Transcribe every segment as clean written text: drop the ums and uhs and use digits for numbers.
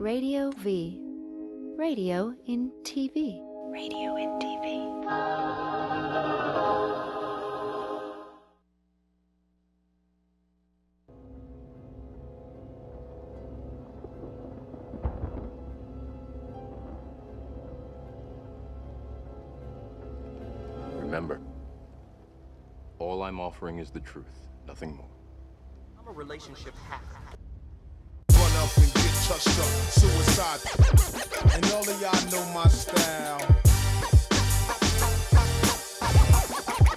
Radio V. Radio in TV. Radio in TV. Remember, all I'm offering is the truth, nothing more. I'm a relationship hacker. Run up and get touched up, suicide. And all of y'all know my style.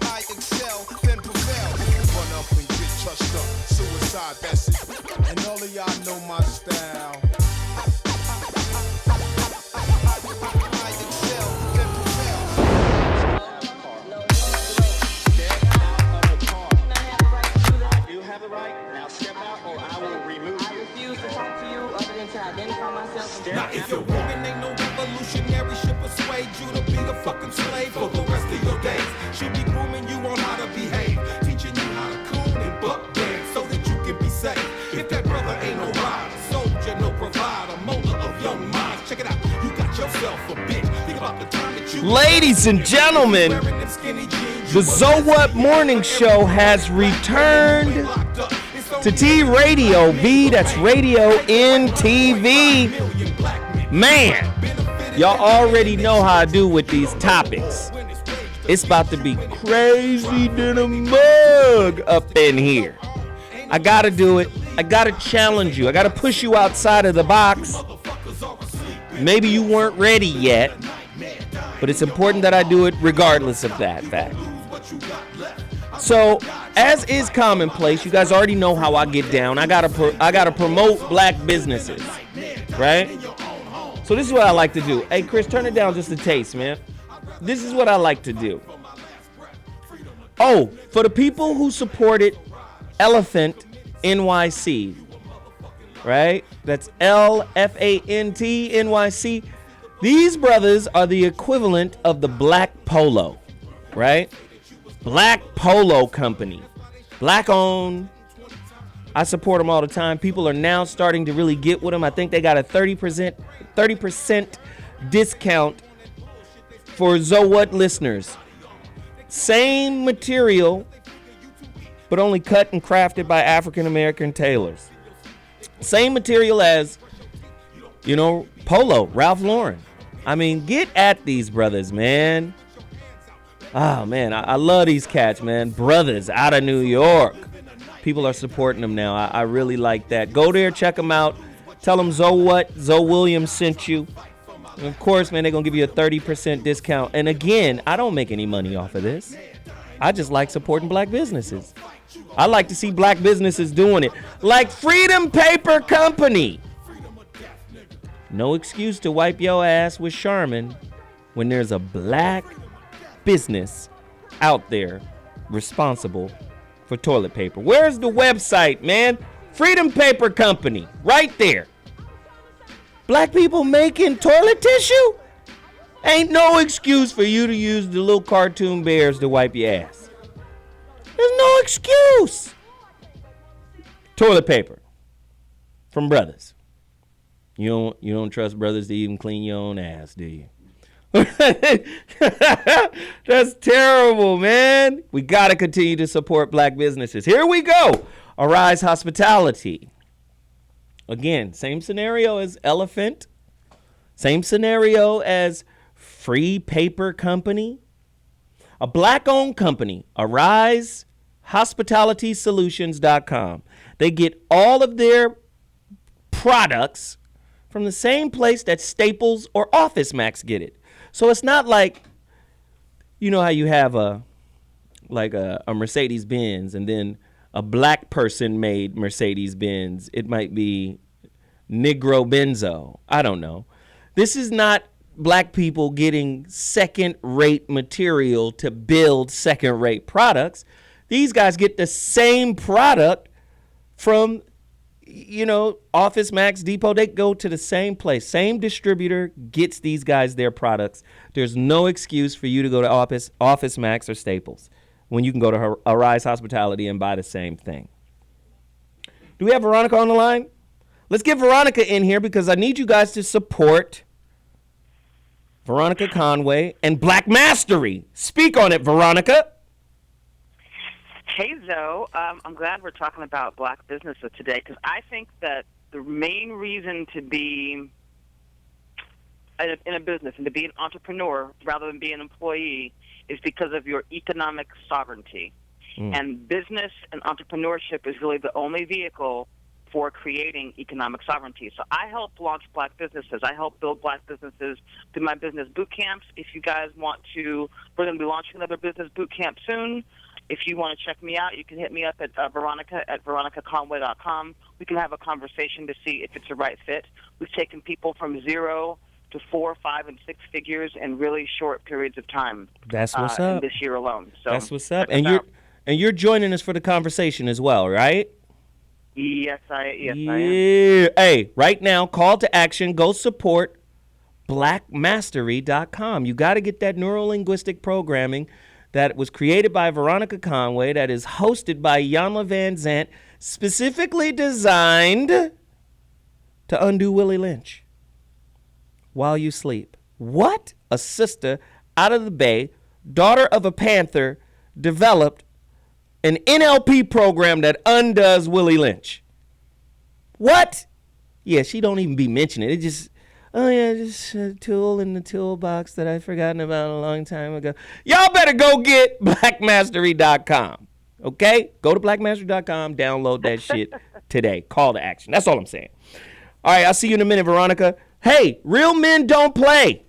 I excel, then prevail. Run up and get touched up, suicide, that's it. And all of y'all know my style. I excel, then prevail. I do have a right. Now step out or I will remove you. I refuse to talk to you other than to identify myself. Now if your woman ain't no revolutionary, she'll persuade you to be a fucking slave for the rest of your days. She'll be grooming you on how to behave, teaching you how to coon and buck dance so that you can be safe. If that brother ain't no rider, soldier, no provider, molder of young minds, check it out, you got yourself a bitch. Think about the time that you... Ladies and gentlemen, the So What Morning Show has returned to T Radio V, that's Radio in TV. Man, y'all already know how I do with these topics. It's about to be crazy than a mug up in here. I gotta do it. I gotta challenge you. I gotta push you outside of the box. Maybe you weren't ready yet, but it's important that I do it regardless of that fact. So, as is commonplace, you guys already know how I get down. I gotta promote black businesses, right? So this is what I like to do. Hey, Chris, turn it down just a taste, man. This is what I like to do. Oh, for the people who supported Elephant NYC, right? That's LFANT NYC. These brothers are the equivalent of the Black Polo, right? Black Polo Company. Black owned. I support them all the time. People are now starting to really get with them. I think they got a 30% discount for So What listeners. Same material, but only cut and crafted by African American tailors. Same material as, Polo, Ralph Lauren. I mean, get at these brothers, man. Oh, man, I love these cats, man. Brothers out of New York. People are supporting them now. I really like that. Go there, check them out. Tell them Zoe what? Zoe Williams sent you. And of course, man, they're going to give you a 30% discount. And again, I don't make any money off of this. I just like supporting black businesses. I like to see black businesses doing it. Like Freedom Paper Company. No excuse to wipe your ass with Charmin when there's a black business out there responsible for toilet paper. Where's the website, man? Freedom Paper Company, right there. Black people making toilet tissue? Ain't no excuse for you to use the little cartoon bears to wipe your ass. There's no excuse. Toilet paper from brothers. You don't trust brothers to even clean your own ass, do you? That's terrible, man. We got to continue to support black businesses. Here we go. Arise Hospitality. Again, same scenario as Elephant. Same scenario as Free Paper Company. A black-owned company, Arise HospitalitySolutions.com. They get all of their products from the same place that Staples or Office Max get it. So it's not like, how you have a Mercedes Benz and then a black person made Mercedes Benz. It might be Negro Benzo. I don't know. This is not black people getting second-rate material to build second-rate products. These guys get the same product from, Office Max, Depot. They go to the same place. Same distributor gets these guys their products. There's no excuse for you to go to Office Max or Staples when you can go to Arise Hospitality and buy the same thing. Do we have Veronica on the line? Let's get Veronica in here because I need you guys to support Veronica Conway and Black Mastery. Speak on it, Veronica. Hey, Zoe. I'm glad we're talking about black businesses today because I think that the main reason to be in a business and to be an entrepreneur rather than be an employee is because of your economic sovereignty. And business and entrepreneurship is really the only vehicle for creating economic sovereignty. So I help launch black businesses. I help build black businesses through my business boot camps. If you guys want to, we're going to be launching another business boot camp soon. If you want to check me out, you can hit me up at veronicaconway.com. We can have a conversation to see if it's a right fit. We've taken people from 0 to 4, 5, and 6 figures in really short periods of time. That's what's up. This year alone. So that's what's up. And you're joining us for the conversation as well, right? Yes, I am. Hey, right now, call to action. Go support blackmastery.com. You got to get that neuro-linguistic programming that was created by Veronica Conway, that is hosted by Yanla Van Zant, specifically designed to undo Willie Lynch while you sleep. What? A sister out of the Bay, daughter of a Panther, developed an NLP program that undoes Willie Lynch. What? Yeah, she don't even be mentioning it. It just, just a tool in the toolbox that I've forgotten about a long time ago. Y'all better go get blackmastery.com. Okay? Go to blackmastery.com, download that shit today. Call to action. That's all I'm saying. All right, I'll see you in a minute, Veronica. Hey, real men don't play.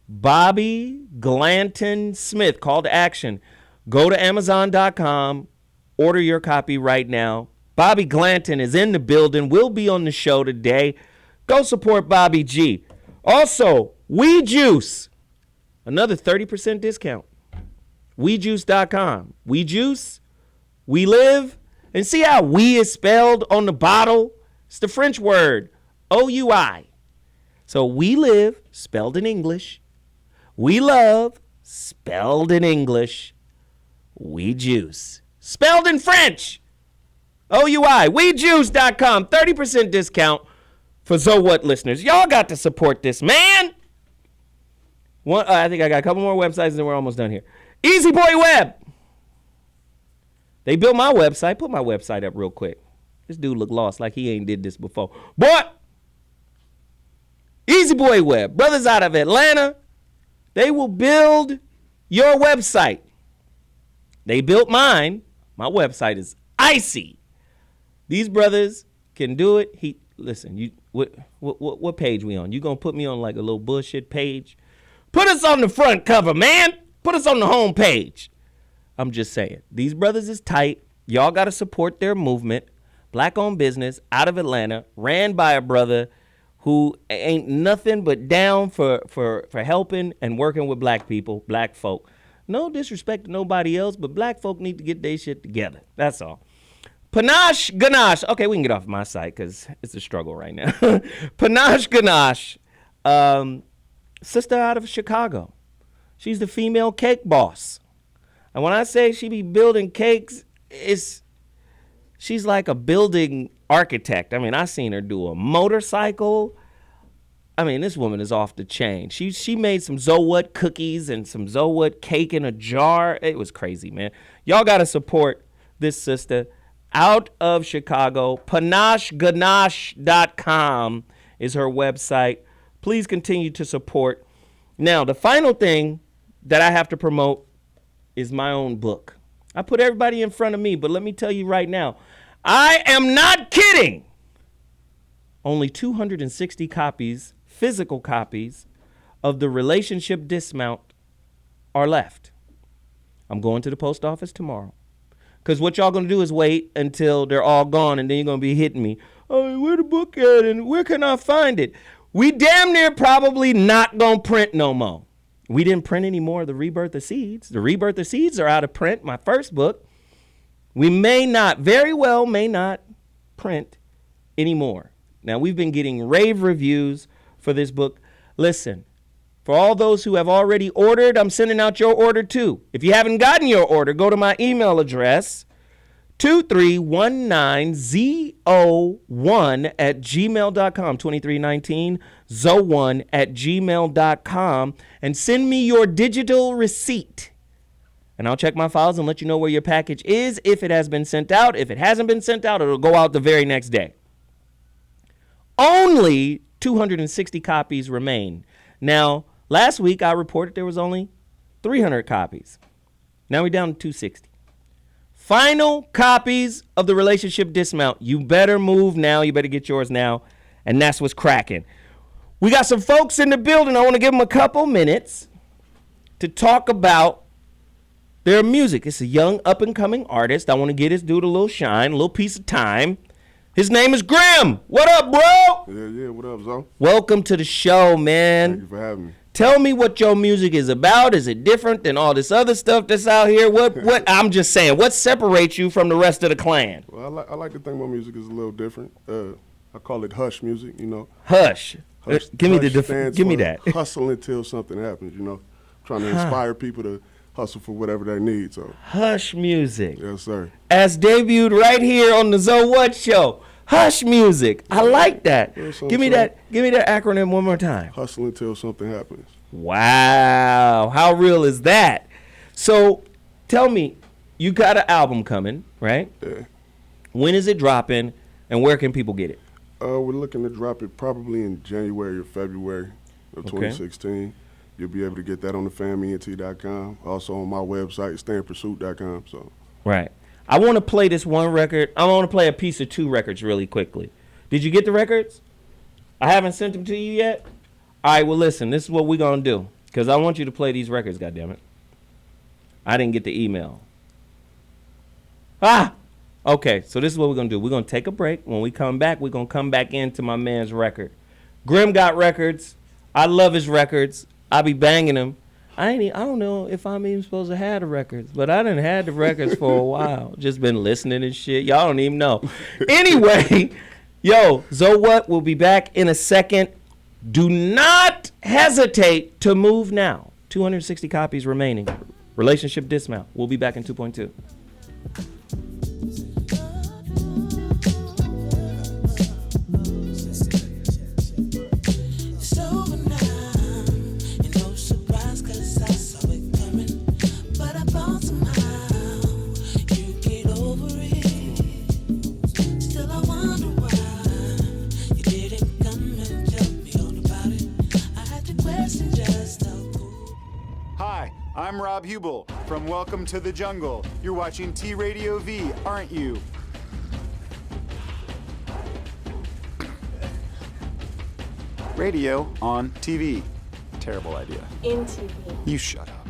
Bobby Glanton Smith, call to action. Go to Amazon.com, order your copy right now. Bobby Glanton is in the building, will be on the show today. Go support Bobby G. Also, We Juice, another 30% discount. WeJuice.com. We Juice, we live. And see how we is spelled on the bottle? It's the French word, O-U-I. So we live, spelled in English. We love, spelled in English. We Juice, spelled in French. O-U-I, WeJuice.com, 30% discount for So What listeners. Y'all got to support this, man. I think I got a couple more websites and then we're almost done here. Easy Boy Web. They built my website. Put my website up real quick. This dude look lost like he ain't did this before. Boy, Easy Boy Web, brothers out of Atlanta. They will build your website. They built mine. My website is icy. These brothers can do it. Listen. What page we on? You gonna put me on like a little bullshit page? Put us on the front cover, man. Put us on the home page. I'm just saying. These brothers is tight. Y'all gotta support their movement. Black-owned business out of Atlanta, ran by a brother who ain't nothing but down for helping and working with black people, black folk. No disrespect to nobody else, but black folk need to get their shit together. That's all. Panache Ganache. Okay, we can get off my site because it's a struggle right now. Panache Ganache, sister out of Chicago. She's the female cake boss. And when I say she be building cakes, she's like a building architect. I mean, I seen her do a motorcycle. I mean, this woman is off the chain. She made some Zowut cookies and some Zowut cake in a jar. It was crazy, man. Y'all got to support this sister out of Chicago. PanacheGanache.com is her website. Please continue to support. Now, the final thing that I have to promote is my own book. I put everybody in front of me, but let me tell you right now, I am not kidding. Only 260 copies, physical copies, of the Relationship Dismount are left. I'm going to the post office tomorrow. Because what y'all going to do is wait until they're all gone, and then you're going to be hitting me. Oh, where the book at, and where can I find it? We damn near probably not going to print no more. We didn't print any more of the Rebirth of Seeds. The Rebirth of Seeds are out of print, my first book. We very well may not print anymore. Now, we've been getting rave reviews for this book. Listen, for all those who have already ordered, I'm sending out your order too. If you haven't gotten your order, go to my email address, 2319ZO1 at gmail.com. 2319ZO1 at gmail.com. And send me your digital receipt. And I'll check my files and let you know where your package is, if it has been sent out. If it hasn't been sent out, it'll go out the very next day. Only 260 copies remain. Now, last week I reported there was only 300 copies. Now we're down to 260. Final copies of the Relationship Dismount. You better move now. You better get yours now. And that's what's cracking. We got some folks in the building. I want to give them a couple minutes to talk about their music. It's a young up-and-coming artist. I want to get his dude a little shine, a little piece of time. His name is Grim. What up, bro? Yeah, what up, Zo? Welcome to the show, man. Thank you for having me. Tell me what your music is about. Is it different than all this other stuff that's out here? What? I'm just saying, what separates you from the rest of the clan? Well, I like to think my music is a little different. I call it hush music, you know. Hush. Give me Give that. Hustle until something happens, you know. Trying to inspire people to hustle for whatever they need. So Hush music. yes, sir. As debuted right here on the Zo What Show. Hush music. I like that. Yeah, Give me that acronym one more time. Hustle until something happens. Wow. How real is that? So tell me, you got an album coming, right? Yeah. When is it dropping and where can people get it? We're looking to drop it probably in January or February of 2016. You'll be able to get that on thefament.com. Also on my website, stayinpursuit.com. So. Right. I want to play this one record. I want to play a piece of 2 records really quickly. Did you get the records? I haven't sent them to you yet. All right, well, listen, this is what we're going to do, because I want you to play these records, goddammit. I didn't get the email. Okay, so this is what we're going to do. We're going to take a break. When we come back, we're going to come back into my man's record. Grim got records. I love his records. I be banging them. I don't know if I'm even supposed to have the records, but I done had the records for a while. Just been listening and shit. Y'all don't even know. Anyway, yo, Zo What will be back in a second. Do not hesitate to move now. 260 copies remaining. Relationship Dismount. We'll be back in 2.2. I'm Rob Hubel from Welcome to the Jungle. You're watching T-Radio V, aren't you? Radio on TV. Terrible idea. In TV. You shut up.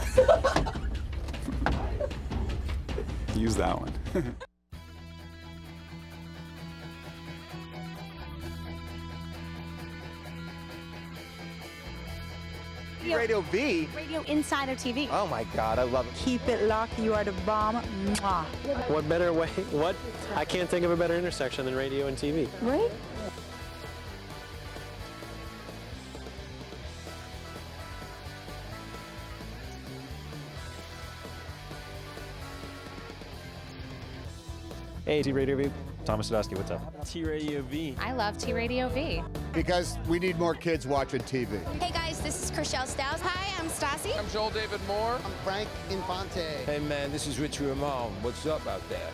Use that one. Radio V? Radio inside of TV. Oh my God, I love it. Keep it locked, you are the bomb. Mwah. What better way, I can't think of a better intersection than radio and TV. Right? Hey, T-Radio V. Thomas Sadowski, what's up? T-Radio V. I love T-Radio V. Because we need more kids watching TV. Hey guys, this is Chriselle Stiles. Hi, I'm Stassi. I'm Joel David Moore. I'm Frank Infante. Hey man, this is Richie Ramone. What's up out there?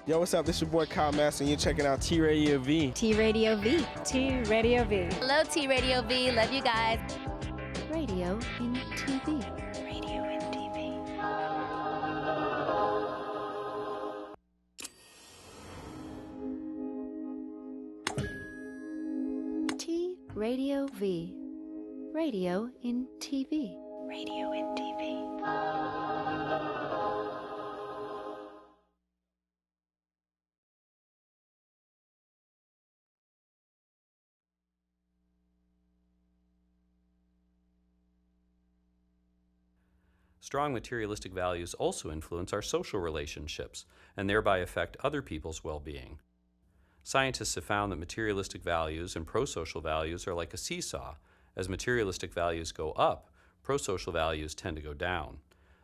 Yo, what's up? This is your boy Kyle Master, and you're checking out T-Radio V. T-Radio V. T-Radio V. Hello, T-Radio V. Love you guys. Radio in TV. Radio in TV. Radio V. Radio in TV. Radio in TV. Strong materialistic values also influence our social relationships and thereby affect other people's well-being. Scientists have found that materialistic values and pro-social values are like a seesaw. As materialistic values go up, pro-social values tend to go down.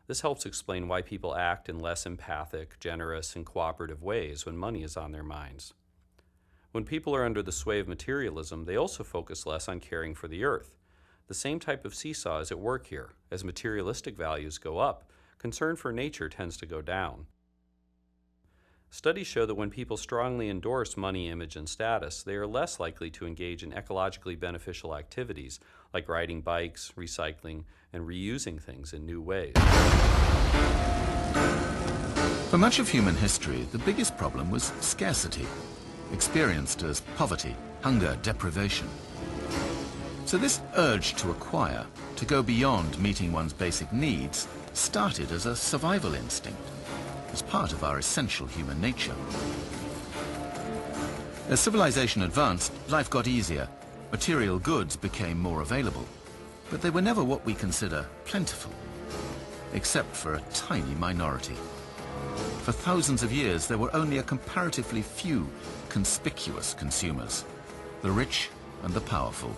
This helps explain why people act in less empathic, generous, and cooperative ways when money is on their minds. When people are under the sway of materialism, they also focus less on caring for the earth. The same type of seesaw is at work here. As materialistic values go up, concern for nature tends to go down. Studies show that when people strongly endorse money, image, and status, they are less likely to engage in ecologically beneficial activities like riding bikes, recycling, and reusing things in new ways. For much of human history, the biggest problem was scarcity, experienced as poverty, hunger, deprivation. So this urge to acquire, to go beyond meeting one's basic needs, started as a survival instinct, as part of our essential human nature. As civilization advanced, life got easier. Material goods became more available, but they were never what we consider plentiful, except for a tiny minority. For thousands of years, there were only a comparatively few conspicuous consumers, the rich and the powerful.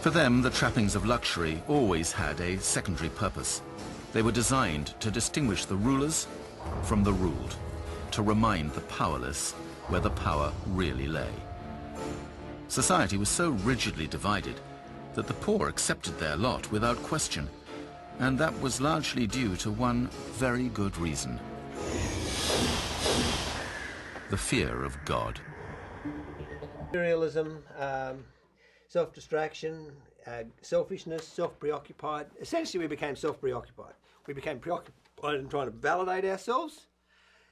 For them, the trappings of luxury always had a secondary purpose. They were designed to distinguish the rulers from the ruled, to remind the powerless where the power really lay. Society was so rigidly divided that the poor accepted their lot without question, and that was largely due to one very good reason: the fear of God. Materialism, self-distraction, selfishness, self-preoccupied. Essentially, we became self-preoccupied. We became preoccupied in trying to validate ourselves,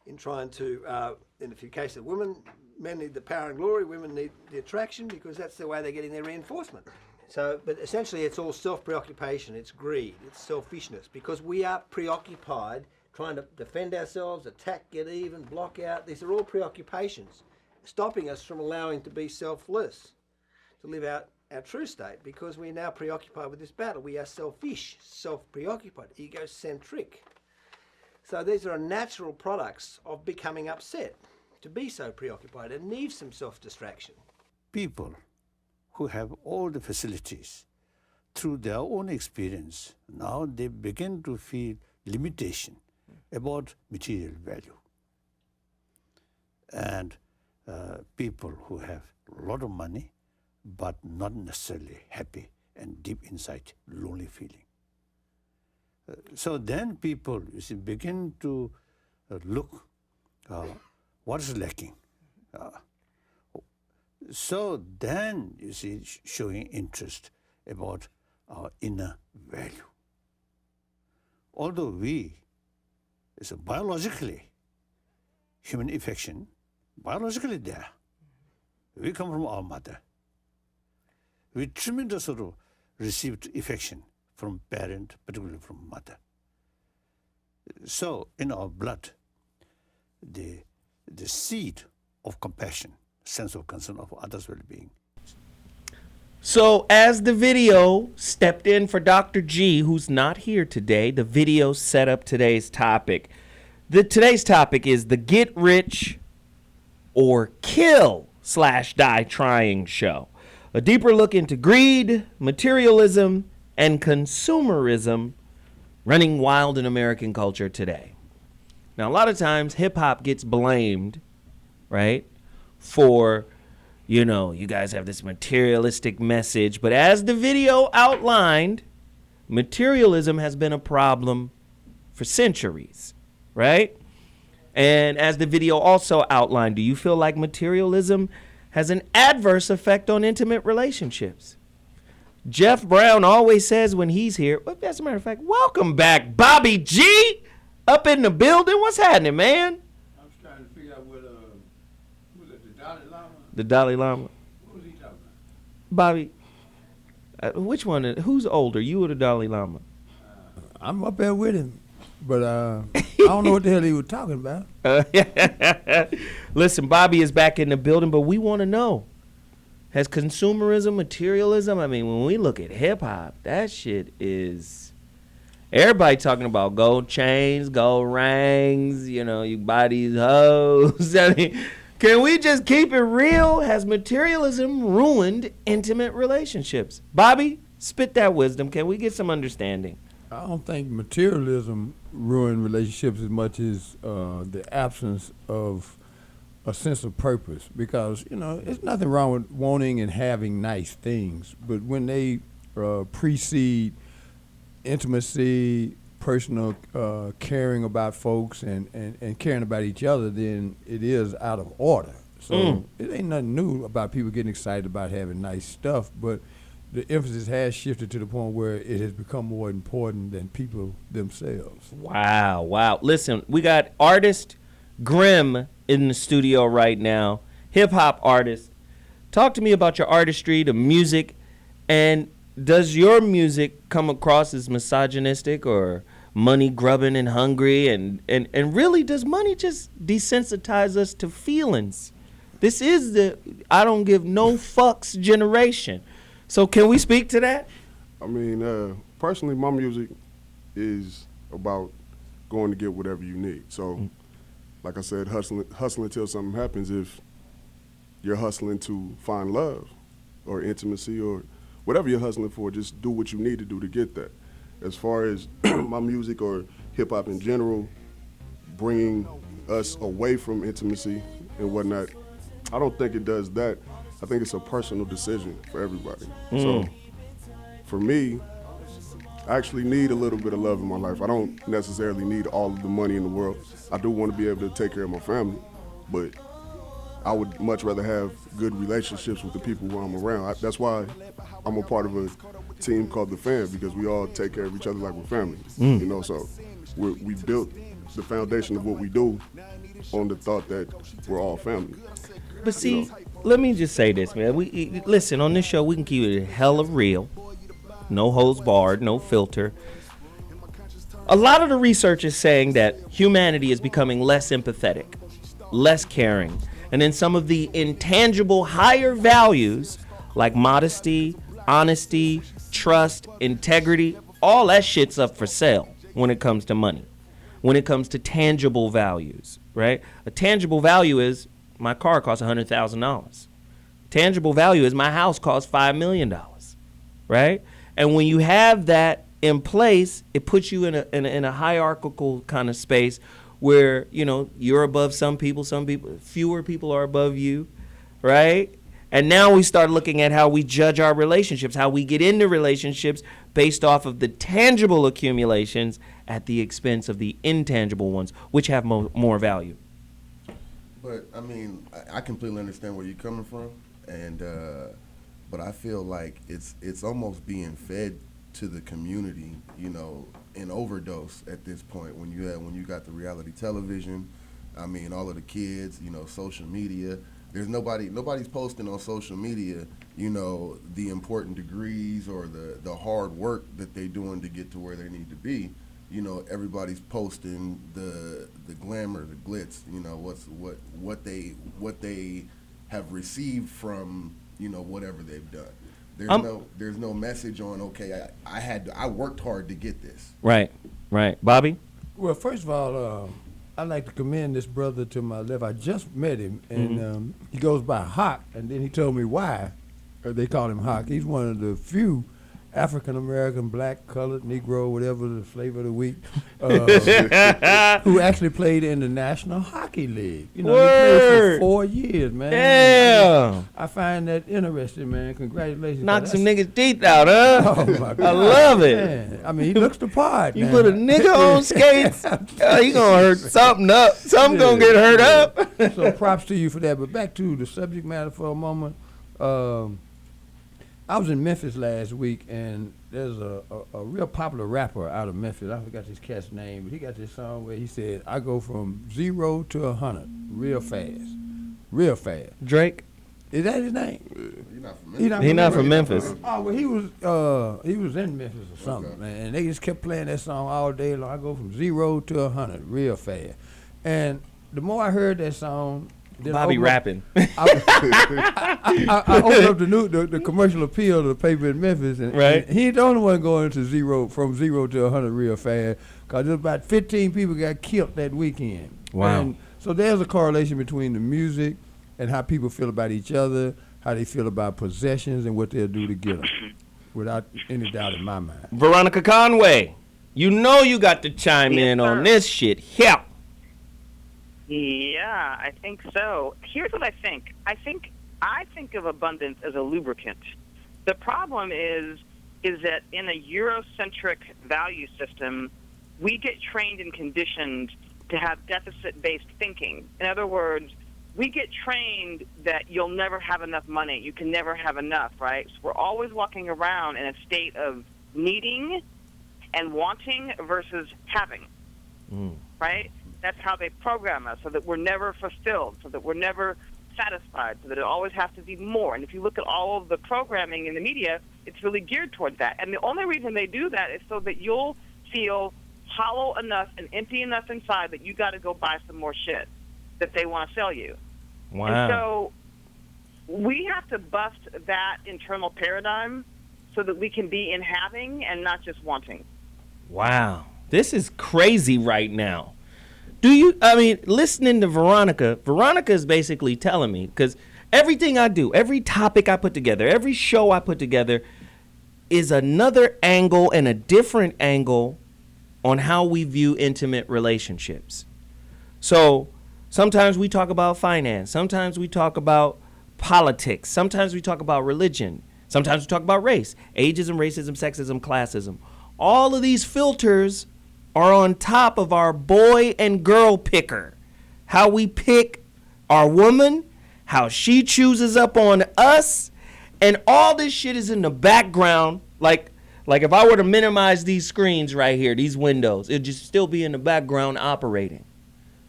in trying to, in the case of women, men need the power and glory, women need the attraction, because that's the way they're getting their reinforcement. So, but essentially it's all self-preoccupation, it's greed, it's selfishness, because we are preoccupied trying to defend ourselves, attack, get even, block out. These are all preoccupations, stopping us from allowing to be selfless, to live out our true state, because we're now preoccupied with this battle. We are selfish, self-preoccupied, egocentric. So these are natural products of becoming upset, to be so preoccupied and need some self-distraction. People who have all the facilities, through their own experience, now they begin to feel limitation about material value. And people who have a lot of money, but not necessarily happy and deep inside lonely feeling. So then people, you see, begin to look what is lacking. So then, you see, showing interest about our inner value. Although we, it's biologically, human affection, biologically there. We come from our mother. We tremendously received affection from parent, particularly from mother. So in our blood, the seed of compassion, sense of concern of others' well-being. So as the video stepped in for Dr. G, who's not here today, the video set up today's topic. Today's topic is the Get Rich or Kill / Die Trying show. A deeper look into greed, materialism, and consumerism running wild in American culture today. Now, a lot of times hip-hop gets blamed, right, for, you know, you guys have this materialistic message. But as the video outlined, materialism has been a problem for centuries, right? And as the video also outlined, do you feel like materialism has an adverse effect on intimate relationships? Jeff Brown always says when he's here, well, as a matter of fact, welcome back, Bobby G, up in the building. What's happening, man? I was trying to figure out what, who was it, the Dalai Lama? The Dalai Lama. What was he talking about? Bobby, which one? Who's older, you or the Dalai Lama? I'm up there with him, but I don't know what the hell he was talking about. Listen, Bobby is back in the building, but we want to know, has consumerism, materialism, I mean, when we look at hip-hop, that shit is, everybody talking about gold chains, gold rings, you know, you buy these hoes. I mean, can we just keep it real? Has materialism ruined intimate relationships? Bobby, spit that wisdom. Can we get some understanding? I don't think materialism ruined relationships as much as the absence of a sense of purpose. Because, you know, there's nothing wrong with wanting and having nice things, but when they precede intimacy, personal caring about folks and caring about each other, then it is out of order. So it ain't nothing new about people getting excited about having nice stuff, but the emphasis has shifted to the point where it has become more important than people themselves. Wow. Listen, we got artist Grim in the studio right now, hip-hop artist. Talk to me about your artistry, the music, and does your music come across as misogynistic or money-grubbing and hungry? And really, does money just desensitize us to feelings? This is the I don't give no fucks generation. So can we speak to that? I mean, personally, my music is about going to get whatever you need. So, like I said, hustling till something happens. If you're hustling to find love or intimacy or whatever you're hustling for, just do what you need to do to get that. As far as my music or hip-hop in general, bringing us away from intimacy and whatnot, I don't think it does that. I think it's a personal decision for everybody. So for me, I actually need a little bit of love in my life. I don't necessarily need all of the money in the world. I do want to be able to take care of my family, but I would much rather have good relationships with the people who I'm around. That's why I'm a part of a team called The Fam, because we all take care of each other like we're family. You know, so we built the foundation of what we do on the thought that we're all family. But see, let me just say this, man. We listen, on this show, we can keep it hella real. No holds barred, no filter. A lot of the research is saying that humanity is becoming less empathetic, less caring. And then some of the intangible higher values like modesty, honesty, trust, integrity, all that shit's up for sale when it comes to money, when it comes to tangible values, right? A tangible value is my car costs $100,000. Tangible value is my house costs $5 million, right? And when you have that in place, it puts you in a hierarchical kind of space where, you know, you're above some people, fewer people are above you, right? And now we start looking at how we judge our relationships, how we get into relationships based off of the tangible accumulations at the expense of the intangible ones, which have more value. But I mean, I completely understand where you're coming from, and but I feel like it's almost being fed to the community, you know, in overdose at this point. When you got the reality television, I mean, all of the kids, you know, social media. There's nobody's posting on social media, you know, the important degrees or the hard work that they're doing to get to where they need to be. You know, everybody's posting the glamour, the glitz, you know, what they have received from, you know, whatever they've done. There's no message on, okay, I worked hard to get this. Right. Bobby? Well, first of all, I'd like to commend this brother to my left. I just met him, and he goes by Hawk, and then he told me why they call him Hawk. He's one of the few African-American, black, colored, Negro, whatever the flavor of the week, who actually played in the National Hockey League. You know, he played for 4 years, man. Damn. I find that interesting, man. Congratulations. Knock some niggas' teeth out, huh? Oh, my God. I love it. Man. I mean, he looks the part, You man. put a nigga on skates, he gonna hurt something up. Something gonna get hurt up. So props to you for that. But back to the subject matter for a moment. I was in Memphis last week, and there's a real popular rapper out of Memphis. I forgot this cat's name, but he got this song where he said, I go from 0 to 100 real fast. Drake? Is that his name? He's not from Memphis. He not from Memphis. Oh, well, he was in Memphis or something, man. And they just kept playing that song all day long. I go from 0 to 100 real fast. And the more I heard that song, then Bobby rapping. I opened up the commercial appeal to the paper in Memphis, and, right. And he ain't the only one going to from 0 to 100 real fast, because there's about 15 people got killed that weekend. Wow. And so there's a correlation between the music and how people feel about each other, how they feel about possessions, and what they'll do to get them, without any doubt in my mind. Veronica Conway, you know you got to chime in on this shit. Yeah. Yeah, I think so. Here's what I think. I think of abundance as a lubricant. The problem is that in a Eurocentric value system, we get trained and conditioned to have deficit-based thinking. In other words, we get trained that you'll never have enough money. You can never have enough, right? So we're always walking around in a state of needing and wanting versus having, right? That's how they program us, so that we're never fulfilled, so that we're never satisfied, so that it always has to be more. And if you look at all of the programming in the media, it's really geared toward that. And the only reason they do that is so that you'll feel hollow enough and empty enough inside that you got to go buy some more shit that they want to sell you. Wow. And so we have to bust that internal paradigm so that we can be in having and not just wanting. Wow. This is crazy right now. Listening to Veronica is basically telling me, because everything I do, every topic I put together, every show I put together is another angle and a different angle on how we view intimate relationships. So sometimes we talk about finance. Sometimes we talk about politics. Sometimes we talk about religion. Sometimes we talk about race, ageism, racism, sexism, classism. All of these filters are on top of our boy and girl picker. How we pick our woman, how she chooses up on us, and all this shit is in the background. Like if I were to minimize these screens right here, these windows, it'd just still be in the background operating.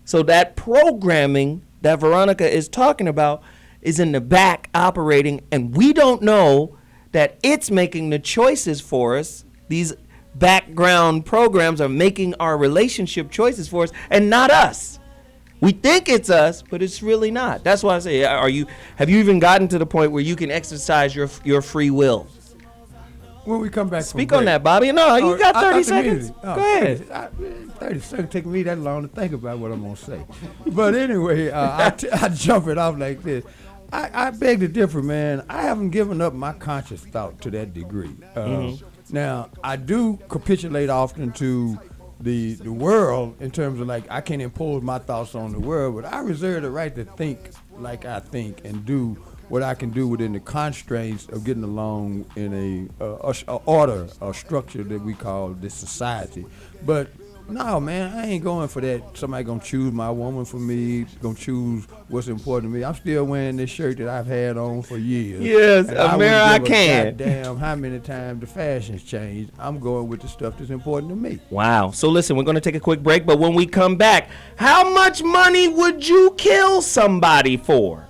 So that programming that Veronica is talking about is in the back operating, and we don't know that it's making the choices for us. These background programs are making our relationship choices for us and not us. We think it's us, but it's really not. That's why I say, have you even gotten to the point where you can exercise your free will? When we come back, speak on that, Bobby. No, you got 30 seconds. Go ahead. 30 seconds take me that long to think about what I'm gonna say. But anyway, I jump it off like this. I beg to differ, man. I haven't given up my conscious thought to that degree. Now, I do capitulate often to the world in terms of, like, I can't impose my thoughts on the world, but I reserve the right to think like I think and do what I can do within the constraints of getting along in a order, a structure that we call this society. But no, man, I ain't going for that. Somebody gonna choose my woman for me, gonna choose what's important to me. I'm still wearing this shirt that I've had on for years. Yes, I can. Damn, how many times the fashion's changed. I'm going with the stuff that's important to me. Wow. So listen, we're gonna take a quick break, but when we come back, how much money would you kill somebody for?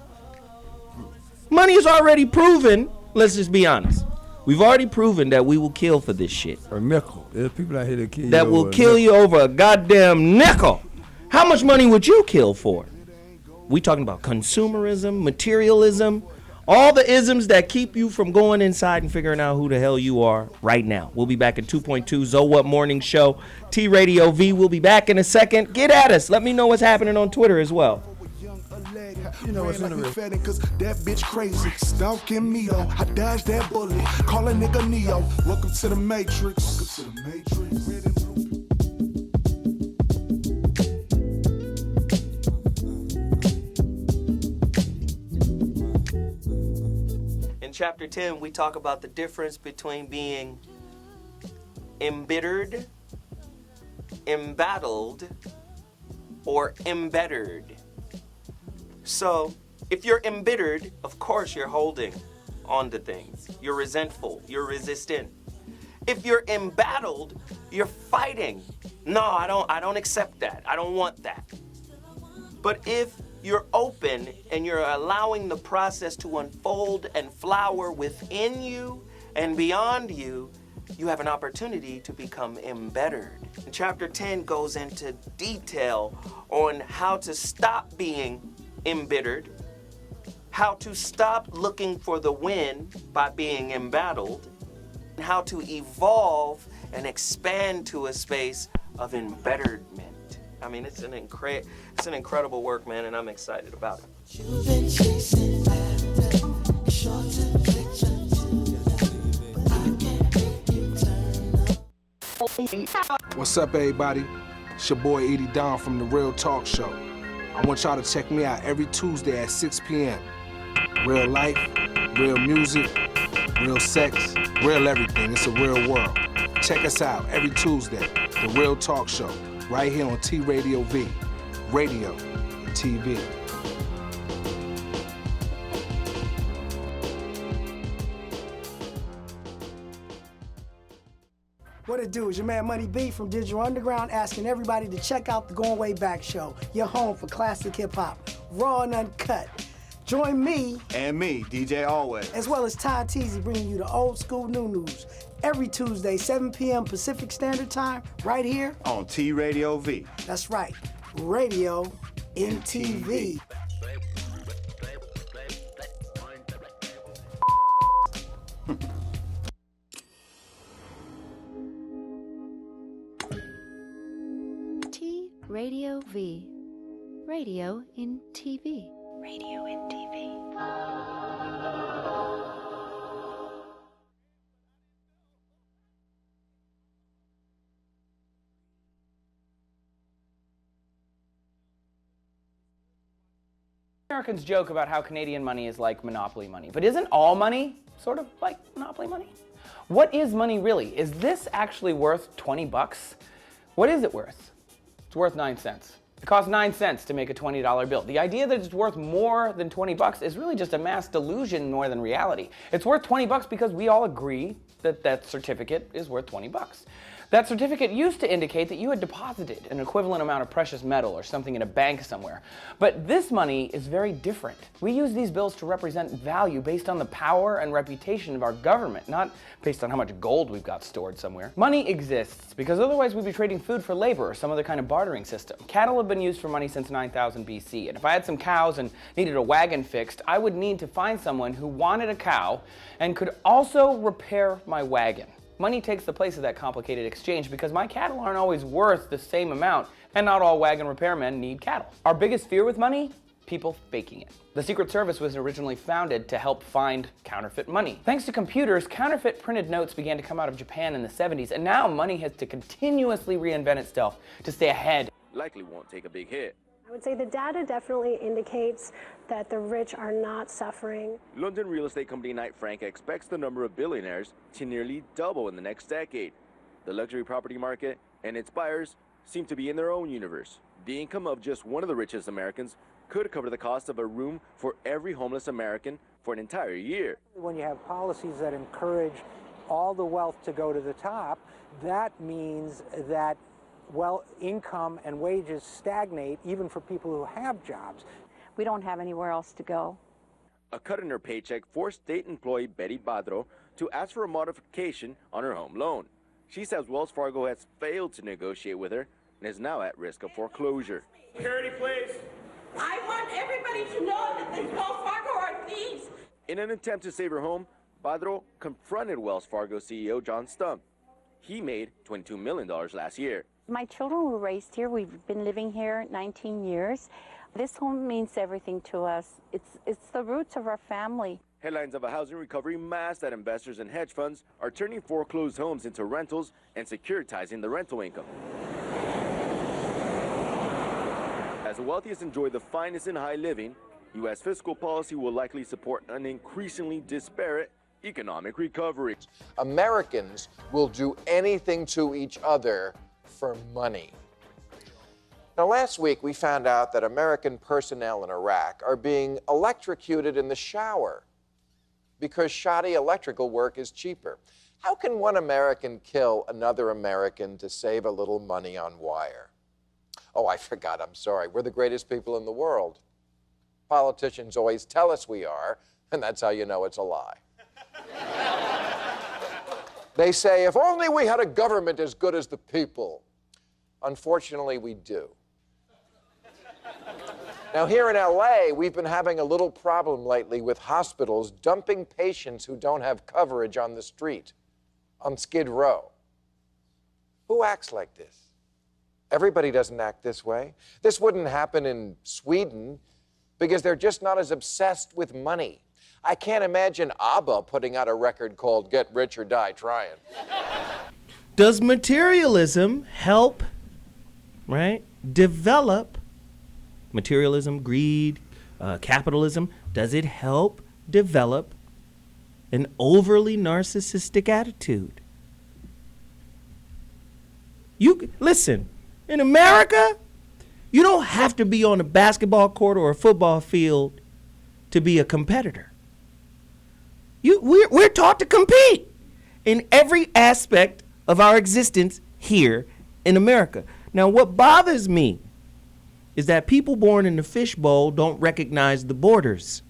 Money is already proven. Let's just be honest. We've already proven that we will kill for this shit. A nickel. There's people out here that kill you that will kill you over a goddamn nickel. How much money would you kill for? We talking about consumerism, materialism, all the isms that keep you from going inside and figuring out who the hell you are right now. We'll be back in 2.2 Zo What Morning Show. T Radio V. We'll be back in a second. Get at us. Let me know what's happening on Twitter as well. You know what's interesting? Cause that bitch crazy, stalking me though. I dodged that bullet, call a nigga Neo. Welcome to the Matrix. In chapter 10, we talk about the difference between being embittered, embattled, or embittered. So, if you're embittered, of course you're holding on to things. You're resentful. You're resistant. If you're embattled, you're fighting. No, I don't accept that. I don't want that. But if you're open and you're allowing the process to unfold and flower within you and beyond you, you have an opportunity to become embittered. And chapter 10 goes into detail on how to stop being embittered, how to stop looking for the win by being embattled, and how to evolve and expand to a space of embitterment. I mean, it's an incredible work, man, and I'm excited about it. What's up, everybody? It's your boy Edie Don from The Real Talk Show. I want y'all to check me out every Tuesday at 6 p.m. Real life, real music, real sex, real everything. It's a real world. Check us out every Tuesday, The Real Talk Show, right here on T Radio V, radio and TV. What it do? Is your man Money B from Digital Underground asking everybody to check out the Going Way Back Show, your home for classic hip-hop, raw and uncut. Join me and me, DJ Always, as well as Ty Teasy, bringing you the old school new news every Tuesday, 7 p.m. Pacific Standard Time, right here on T Radio V. That's right, radio in TV. Radio V. Radio in TV. Radio in TV. Americans joke about how Canadian money is like monopoly money, but isn't all money sort of like monopoly money? What is money really? Is this actually worth 20 bucks? What is it worth? It's worth 9 cents. It costs 9 cents to make a $20 bill. The idea that it's worth more than 20 bucks is really just a mass delusion more than reality. It's worth 20 bucks because we all agree that that certificate is worth 20 bucks. That certificate used to indicate that you had deposited an equivalent amount of precious metal or something in a bank somewhere. But this money is very different. We use these bills to represent value based on the power and reputation of our government, not based on how much gold we've got stored somewhere. Money exists because otherwise we'd be trading food for labor or some other kind of bartering system. Cattle have been used for money since 9000 BC, and if I had some cows and needed a wagon fixed, I would need to find someone who wanted a cow and could also repair my wagon. Money takes the place of that complicated exchange because my cattle aren't always worth the same amount, and not all wagon repairmen need cattle. Our biggest fear with money? People faking it. The Secret Service was originally founded to help find counterfeit money. Thanks to computers, counterfeit printed notes began to come out of Japan in the 70s, and now money has to continuously reinvent itself to stay ahead. Likely won't take a big hit. I would say the data definitely indicates that the rich are not suffering. London real estate company Knight Frank expects the number of billionaires to nearly double in the next decade. The luxury property market and its buyers seem to be in their own universe. The income of just one of the richest Americans could cover the cost of a room for every homeless American for an entire year. When you have policies that encourage all the wealth to go to the top, that means that income and wages stagnate even for people who have jobs. We don't have anywhere else to go. A cut in her paycheck forced state employee Betty Badro to ask for a modification on her home loan. She says Wells Fargo has failed to negotiate with her and is now at risk of foreclosure. Security, please. I want everybody to know that the Wells Fargo are thieves. In an attempt to save her home, Badro confronted Wells Fargo CEO John Stump. He made $22 million last year. My children were raised here. We've been living here 19 years. This home means everything to us. It's the roots of our family. Headlines of a housing recovery mass that investors and hedge funds are turning foreclosed homes into rentals and securitizing the rental income. As the wealthiest enjoy the finest in high living, U.S. fiscal policy will likely support an increasingly disparate economic recovery. Americans will do anything to each other for money. Now, last week we found out that American personnel in Iraq are being electrocuted in the shower because shoddy electrical work is cheaper. How can one American kill another American to save a little money on wire? Oh, I forgot, I'm sorry. We're the greatest people in the world. Politicians always tell us we are, and that's how you know it's a lie. They say, if only we had a government as good as the people. Unfortunately, we do. Now, here in LA, we've been having a little problem lately with hospitals dumping patients who don't have coverage on the street, on Skid Row. Who acts like this? Everybody doesn't act this way. This wouldn't happen in Sweden because they're just not as obsessed with money. I can't imagine ABBA putting out a record called Get Rich or Die Tryin'. Does materialism help, right, develop materialism, greed, capitalism? Does it help develop an overly narcissistic attitude? Listen, in America, you don't have to be on a basketball court or a football field to be a competitor. We're taught to compete in every aspect of our existence here in America. Now, what bothers me is that people born in the fishbowl don't recognize the borders.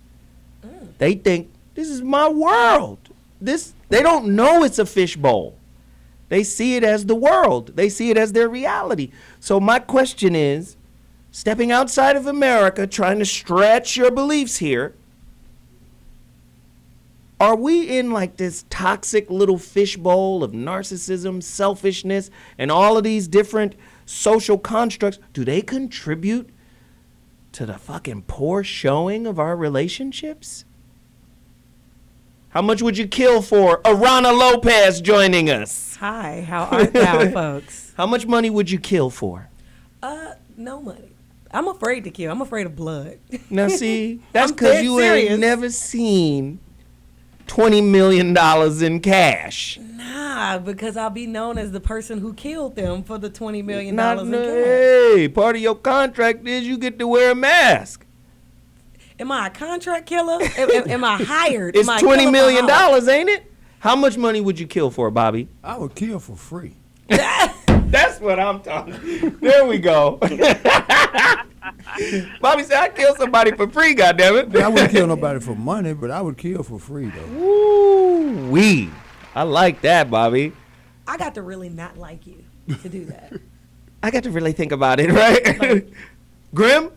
They think, this is my world. They don't know it's a fishbowl. They see it as the world. They see it as their reality. So my question is, stepping outside of America, trying to stretch your beliefs here, are we in like this toxic little fishbowl of narcissism, selfishness, and all of these different social constructs? Do they contribute to the fucking poor showing of our relationships? How much would you kill for Arana Lopez joining us? Hi, how art thou, folks? How much money would you kill for? No money. I'm afraid to kill. I'm afraid of blood. Now see, that's because you ain't never seen $20 million in cash. Nah, because I'll be known as the person who killed them for the $20 million in cash. Hey, part of your contract is you get to wear a mask. Am I a contract killer? am I hired? It's $20 million, ain't it? How much money would you kill for, Bobby? I would kill for free. That's what I'm talking. There we go. Bobby said, I kill somebody for free, goddammit. I wouldn't kill nobody for money, but I would kill for free, though. Woo-wee. I like that, Bobby. I got to really not like you to do that. I got to really think about it, right? Grim?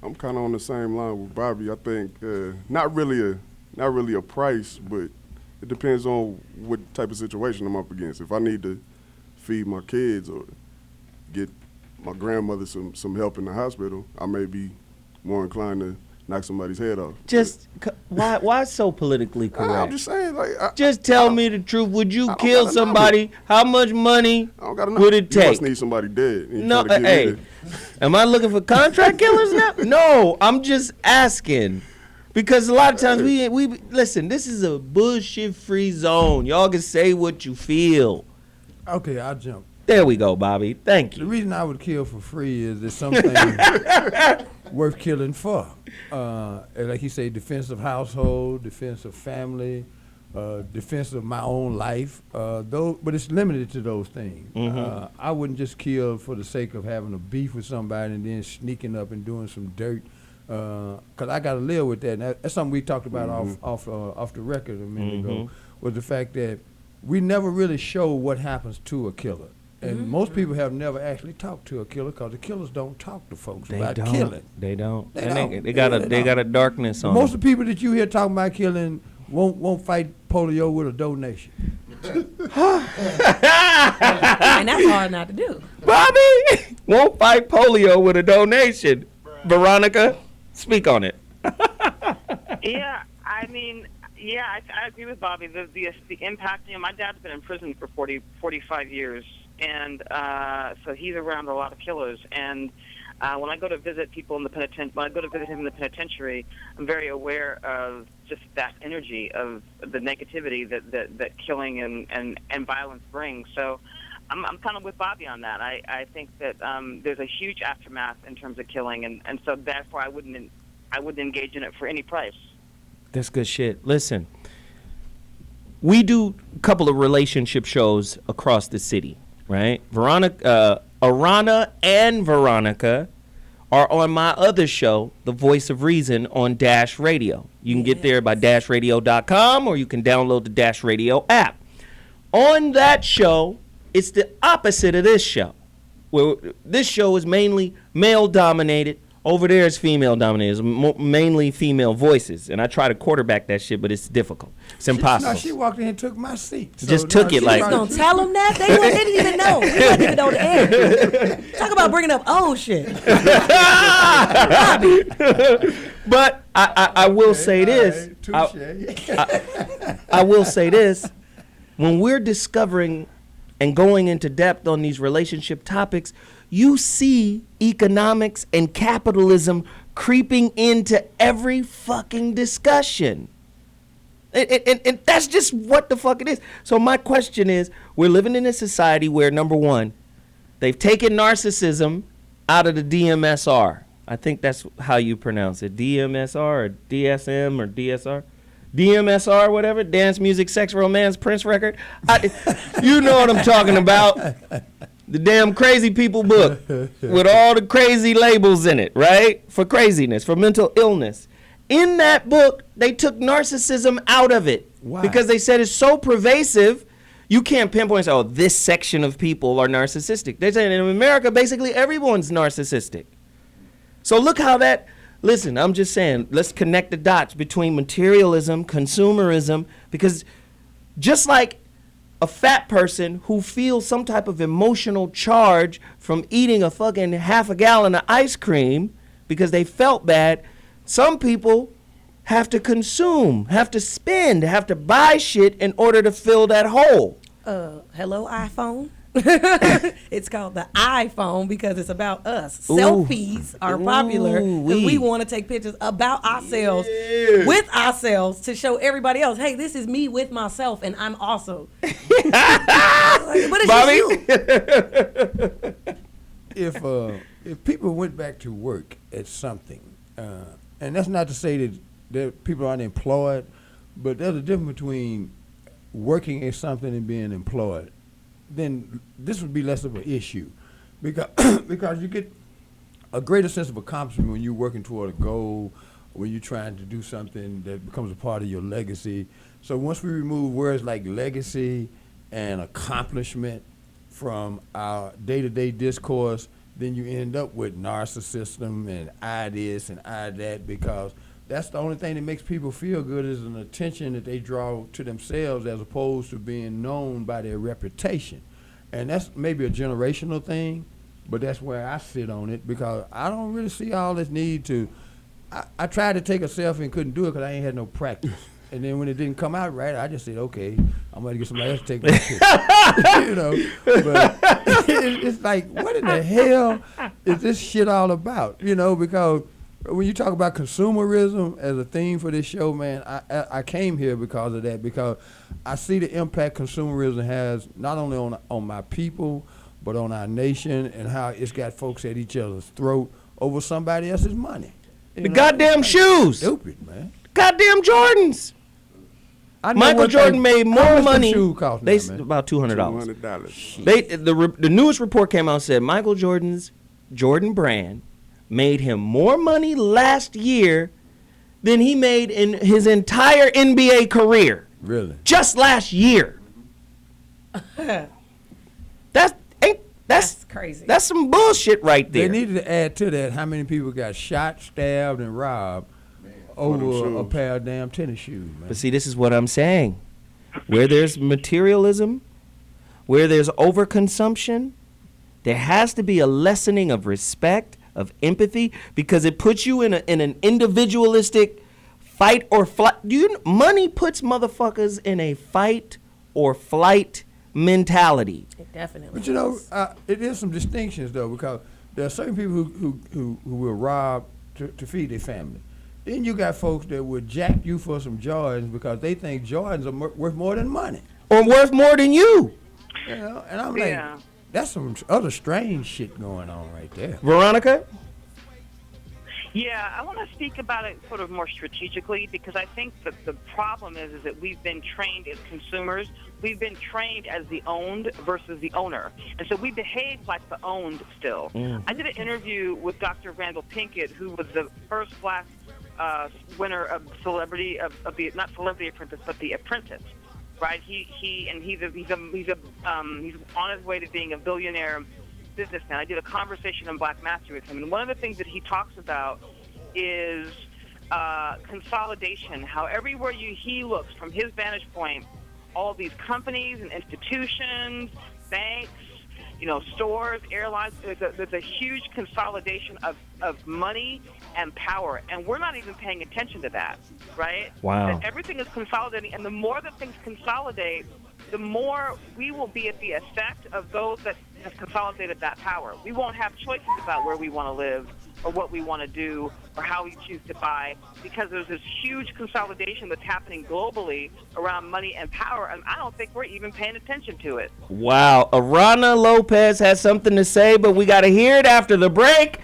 I'm kind of on the same line with Bobby. I think not really a price, but it depends on what type of situation I'm up against. If I need to feed my kids or get my grandmother some help in the hospital, I may be more inclined to knock somebody's head off. Just why so politically correct? I'm just saying, just tell me the truth. Would you kill somebody? How much money would it take? You must need somebody dead. No, hey, am I looking for contract killers now? No, I'm just asking. Because a lot of times we listen, this is a bullshit-free zone. Y'all can say what you feel. Okay, I'll jump. There we go, Bobby. Thank you. The reason I would kill for free is there's something worth killing for. Like you say, defense of household, defense of family, defense of my own life. But it's limited to those things. Mm-hmm. I wouldn't just kill for the sake of having a beef with somebody and then sneaking up and doing some dirt. Because I got to live with that. And that's something we talked about off the record a minute ago, was the fact that we never really show what happens to a killer. And most people have never actually talked to a killer because the killers don't talk to folks about killing. They don't. They got a darkness on most them. of the people that you hear talking about killing won't fight polio with a donation. And that's hard not to do. Bobby won't fight polio with a donation. Veronica, speak on it. Yeah, I mean, I agree with Bobby. The impact, my dad's been in prison for 45 years, and so he's around a lot of killers. And when I go to visit people in the when I go to visit him in the penitentiary, I'm very aware of just that energy of the negativity that killing and violence brings. So I'm kind of with Bobby on that. I think that there's a huge aftermath in terms of killing, and so therefore I wouldn't engage in it for any price. That's good shit. Listen, we do a couple of relationship shows across the city, right? Arana and Veronica are on my other show, The Voice of Reason, on Dash Radio. You can get there by dashradio.com, or you can download the Dash Radio app. On that show, it's the opposite of this show. Where this show is mainly male-dominated. Over there is female-dominated. It's mainly female voices. And I try to quarterback that shit, but it's difficult. It's impossible. She walked in and took my seat. So just took it like. You gonna tell them that? They didn't even know. We wasn't even on the air. Talk about bringing up old shit. But I will say this. I will say this. When we're discovering and going into depth on these relationship topics, you see economics and capitalism creeping into every fucking discussion. And that's just what the fuck it is. So my question is, we're living in a society where, number one, they've taken narcissism out of the DMSR. I think that's how you pronounce it. DMSR or DSM or DSR? DMSR, whatever, dance, music, sex, romance, Prince record. You know what I'm talking about. The damn crazy people book with all the crazy labels in it, right? For craziness, for mental illness. In that book, they took narcissism out of it. Why? Because they said it's so pervasive, you can't pinpoint and say, oh, this section of people are narcissistic. They're saying in America, basically everyone's narcissistic. So look how that, listen, I'm just saying, let's connect the dots between materialism, consumerism, because just like a fat person who feels some type of emotional charge from eating a fucking half a gallon of ice cream because they felt bad, some people have to consume, have to spend, have to buy shit in order to fill that hole. Hello, iPhone. It's called the iPhone because it's about us. Ooh. Selfies are popular because we want to take pictures about ourselves, with ourselves, to show everybody else, hey, this is me with myself and I'm awesome. But it's Bobby? If people went back to work at something, and that's not to say that people aren't employed, but there's a difference between working at something and being employed, then this would be less of an issue, because you get a greater sense of accomplishment when you're working toward a goal, when you're trying to do something that becomes a part of your legacy. So once we remove words like legacy and accomplishment from our day-to-day discourse, then you end up with narcissism and I this and I that, because that's the only thing that makes people feel good is an attention that they draw to themselves as opposed to being known by their reputation. And that's maybe a generational thing, but that's where I sit on it, because I don't really see all this need to. I tried to take a selfie and couldn't do it because I ain't had no practice. And then when it didn't come out right, I just said, okay, I'm going to get somebody else to take my picture. You know, but it's like, what in the hell is this shit all about? You know, because when you talk about consumerism as a theme for this show, man, I came here because of that, because I see the impact consumerism has not only on my people, but on our nation, and how it's got folks at each other's throat over somebody else's money. The goddamn shoes. Stupid, man. Goddamn Jordans. Michael Jordan made more money. They about $200. The newest report came out and said Michael Jordan's Jordan brand made him more money last year than he made in his entire NBA career. Really? Just last year. That's crazy. That's some bullshit right there. They needed to add to that how many people got shot, stabbed, and robbed over a pair of damn tennis shoes, man. But see, this is what I'm saying. Where there's materialism, where there's overconsumption, there has to be a lessening of respect, of empathy, because it puts you in an individualistic fight or flight. Money puts motherfuckers in a fight or flight mentality. It definitely. But you know, it is some distinctions though, because there are certain people who will rob to feed their family. Then you got folks that would jack you for some Jordans because they think Jordans are worth more than money. Or worth more than you. You know, and I'm like, that's some other strange shit going on right there. Veronica? Yeah, I want to speak about it sort of more strategically because I think that the problem is that we've been trained as consumers. We've been trained as the owned versus the owner. And so we behave like the owned still. I did an interview with Dr. Randall Pinkett, who was the first black winner of Celebrity, of the, not Celebrity Apprentice, but The Apprentice. Right? He's on his way to being a billionaire businessman. I did a conversation on Black Master with him, and one of the things that he talks about is consolidation. How everywhere he looks, from his vantage point, all these companies and institutions, banks, stores, airlines, there's a huge consolidation of money and power, and we're not even paying attention to that, right? Wow. That everything is consolidating, and the more that things consolidate, the more we will be at the effect of those that have consolidated that power. We won't have choices about where we want to live or what we want to do or how we choose to buy because there's this huge consolidation that's happening globally around money and power, and I don't think we're even paying attention to it. Wow. Arana Lopez has something to say, but we got to hear it after the break.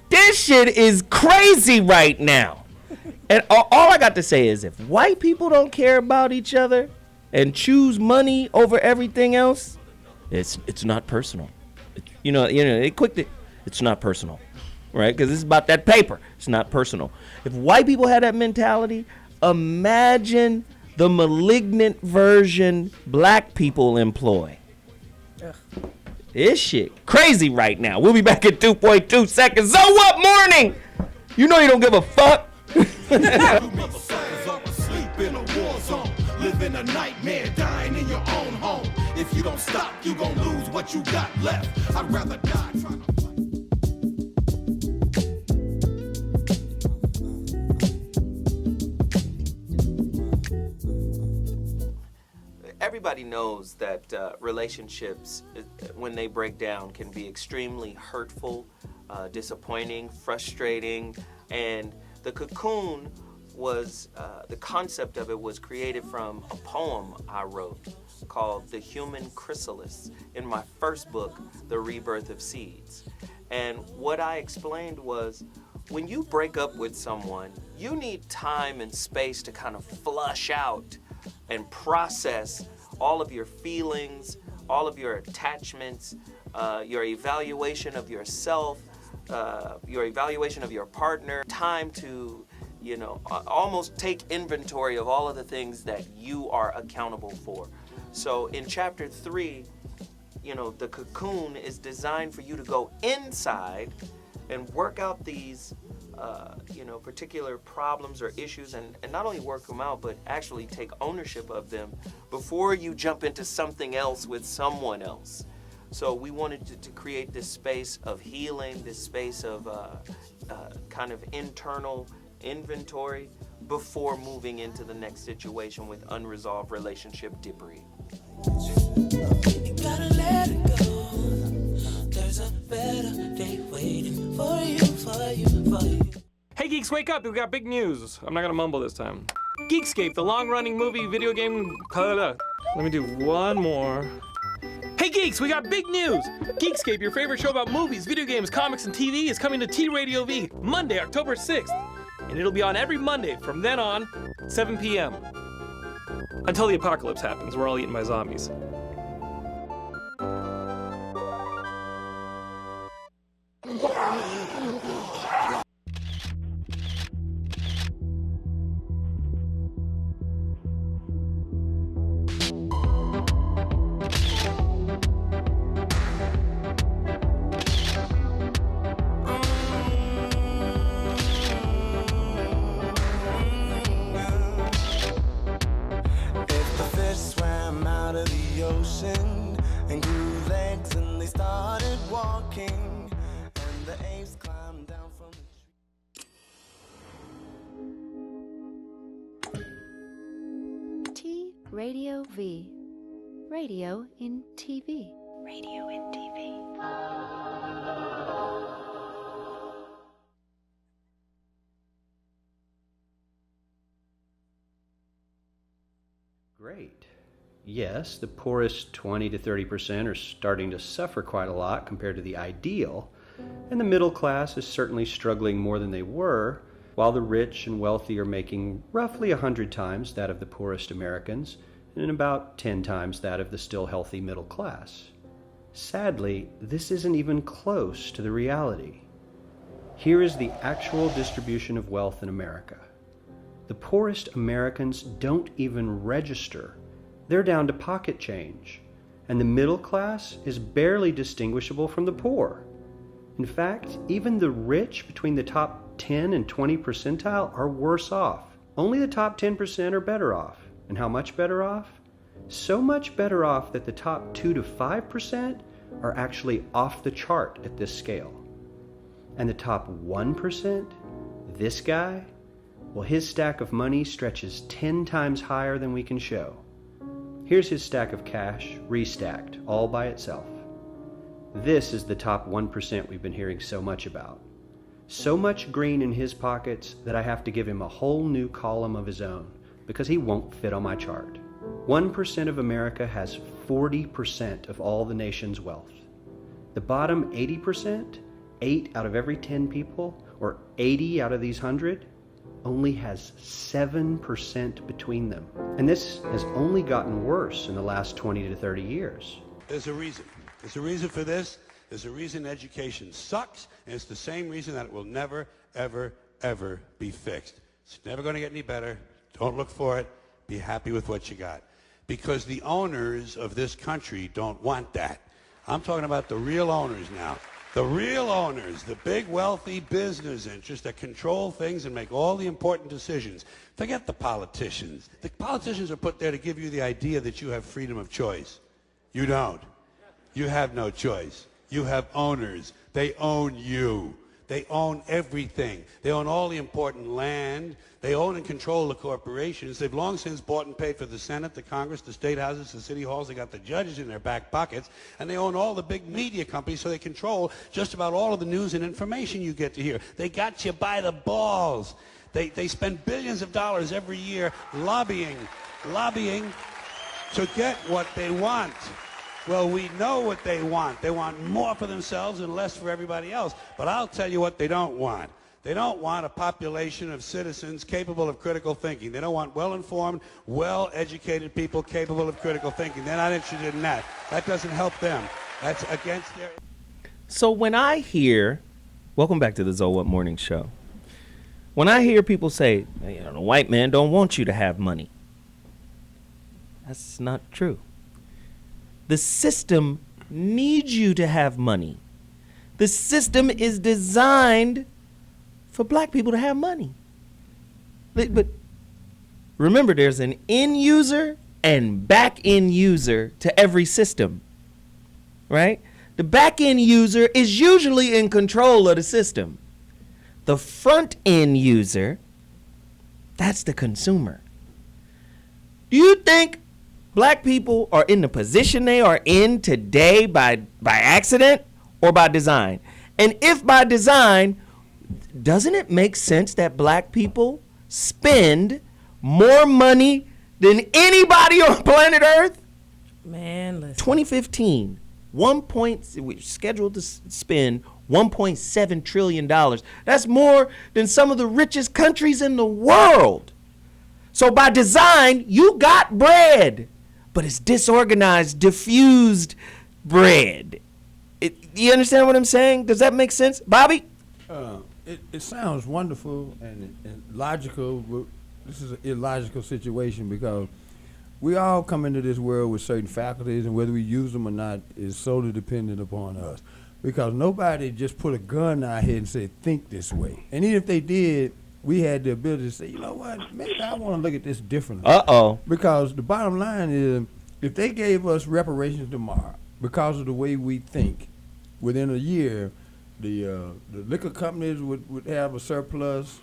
This shit is crazy right now. And all I got to say is if white people don't care about each other and choose money over everything else, it's not personal. It's not personal, right? Because it's about that paper. It's not personal. If white people had that mentality, imagine the malignant version black people employ. Ugh. This shit crazy right now. We'll be back in 2.2 seconds. So what, morning? You know you don't give a fuck. In a war zone, living a nightmare, dying in your own home. If you don't stop, you gon' lose what you got left. I'd rather die trying to Everybody knows that relationships, when they break down, can be extremely hurtful, disappointing, frustrating, and the Cocoon was, the concept of it was created from a poem I wrote called The Human Chrysalis in my first book, The Rebirth of Seeds. And what I explained was, when you break up with someone, you need time and space to kind of flush out and process all of your feelings, all of your attachments, your evaluation of yourself, your evaluation of your partner, time to almost take inventory of all of the things that you are accountable for. So in chapter 3, the Cocoon is designed for you to go inside and work out these, particular problems or issues and not only work them out, but actually take ownership of them before you jump into something else with someone else. So we wanted to create this space of healing, this space of kind of internal inventory before moving into the next situation with unresolved relationship debris. You gotta let it go. There's a better day waiting for you. Hey geeks, wake up! We got big news. I'm not gonna mumble this time. Geekscape, the long-running movie video game. Let me do one more. Hey geeks, we got big news! Geekscape, your favorite show about movies, video games, comics, and TV, is coming to T-Radio V Monday, October 6th. And it'll be on every Monday from then on, 7 p.m. Until the apocalypse happens, we're all eaten by zombies. Radio V. Radio in TV. Radio in TV. Great. Yes, the poorest 20 to 30% are starting to suffer quite a lot compared to the ideal, and the middle class is certainly struggling more than they were, while the rich and wealthy are making roughly 100 times that of the poorest Americans and about 10 times that of the still healthy middle class. Sadly, this isn't even close to the reality. Here is the actual distribution of wealth in America. The poorest Americans don't even register. They're down to pocket change. And the middle class is barely distinguishable from the poor. In fact, even the rich between the top 10 and 20 percentile are worse off. Only the top 10% are better off. And how much better off? So much better off that the top 2 to 5% are actually off the chart at this scale. And the top 1%, this guy, well, his stack of money stretches 10 times higher than we can show. Here's his stack of cash, restacked, all by itself. This is the top 1% we've been hearing so much about. So much green in his pockets that I have to give him a whole new column of his own, because he won't fit on my chart. 1% of America has 40% of all the nation's wealth. The bottom 80%, 8 out of every 10 people, or 80 out of these 100, only has 7% between them. And this has only gotten worse in the last 20 to 30 years. There's a reason. There's a reason for this. There's a reason education sucks, and it's the same reason that it will never, ever, ever be fixed. It's never going to get any better. Don't look for it. Be happy with what you got. Because the owners of this country don't want that. I'm talking about the real owners now. The real owners, the big wealthy business interests that control things and make all the important decisions. Forget the politicians. The politicians are put there to give you the idea that you have freedom of choice. You don't. You have no choice. You have owners. They own you. They own everything. They own all the important land. They own and control the corporations. They've long since bought and paid for the Senate, the Congress, the state houses, the city halls. They got the judges in their back pockets. And they own all the big media companies, so they control just about all of the news and information you get to hear. They got you by the balls. They spend billions of dollars every year lobbying to get what they want. Well, we know what they want. They want more for themselves and less for everybody else. But I'll tell you what they don't want. They don't want a population of citizens capable of critical thinking. They don't want well-informed, well-educated people capable of critical thinking. They're not interested in that. That doesn't help them. That's against their... So when I hear, welcome back to the Zoe Up Morning Show. When I hear people say, hey, the white man don't want you to have money, that's not true. The system needs you to have money. The system is designed for black people to have money. But remember, there's an end user and back end user to every system, right? The back end user is usually in control of the system. The front end user, that's the consumer. Do you think black people are in the position they are in today by accident or by design? And if by design, doesn't it make sense that black people spend more money than anybody on planet Earth? Man, listen. 2015, we're scheduled to spend $1.7 trillion. That's more than some of the richest countries in the world. So by design, you got bread, but it's disorganized, diffused bread. You understand what I'm saying? Does that make sense? Bobby? It sounds wonderful and logical, but this is an illogical situation because we all come into this world with certain faculties, and whether we use them or not is solely dependent upon us. Because nobody just put a gun in our head and said, think this way. And even if they did, we had the ability to say, you know what, maybe I want to look at this differently. Uh-oh. Because the bottom line is, if they gave us reparations tomorrow because of the way we think, within a year, the liquor companies would have a surplus.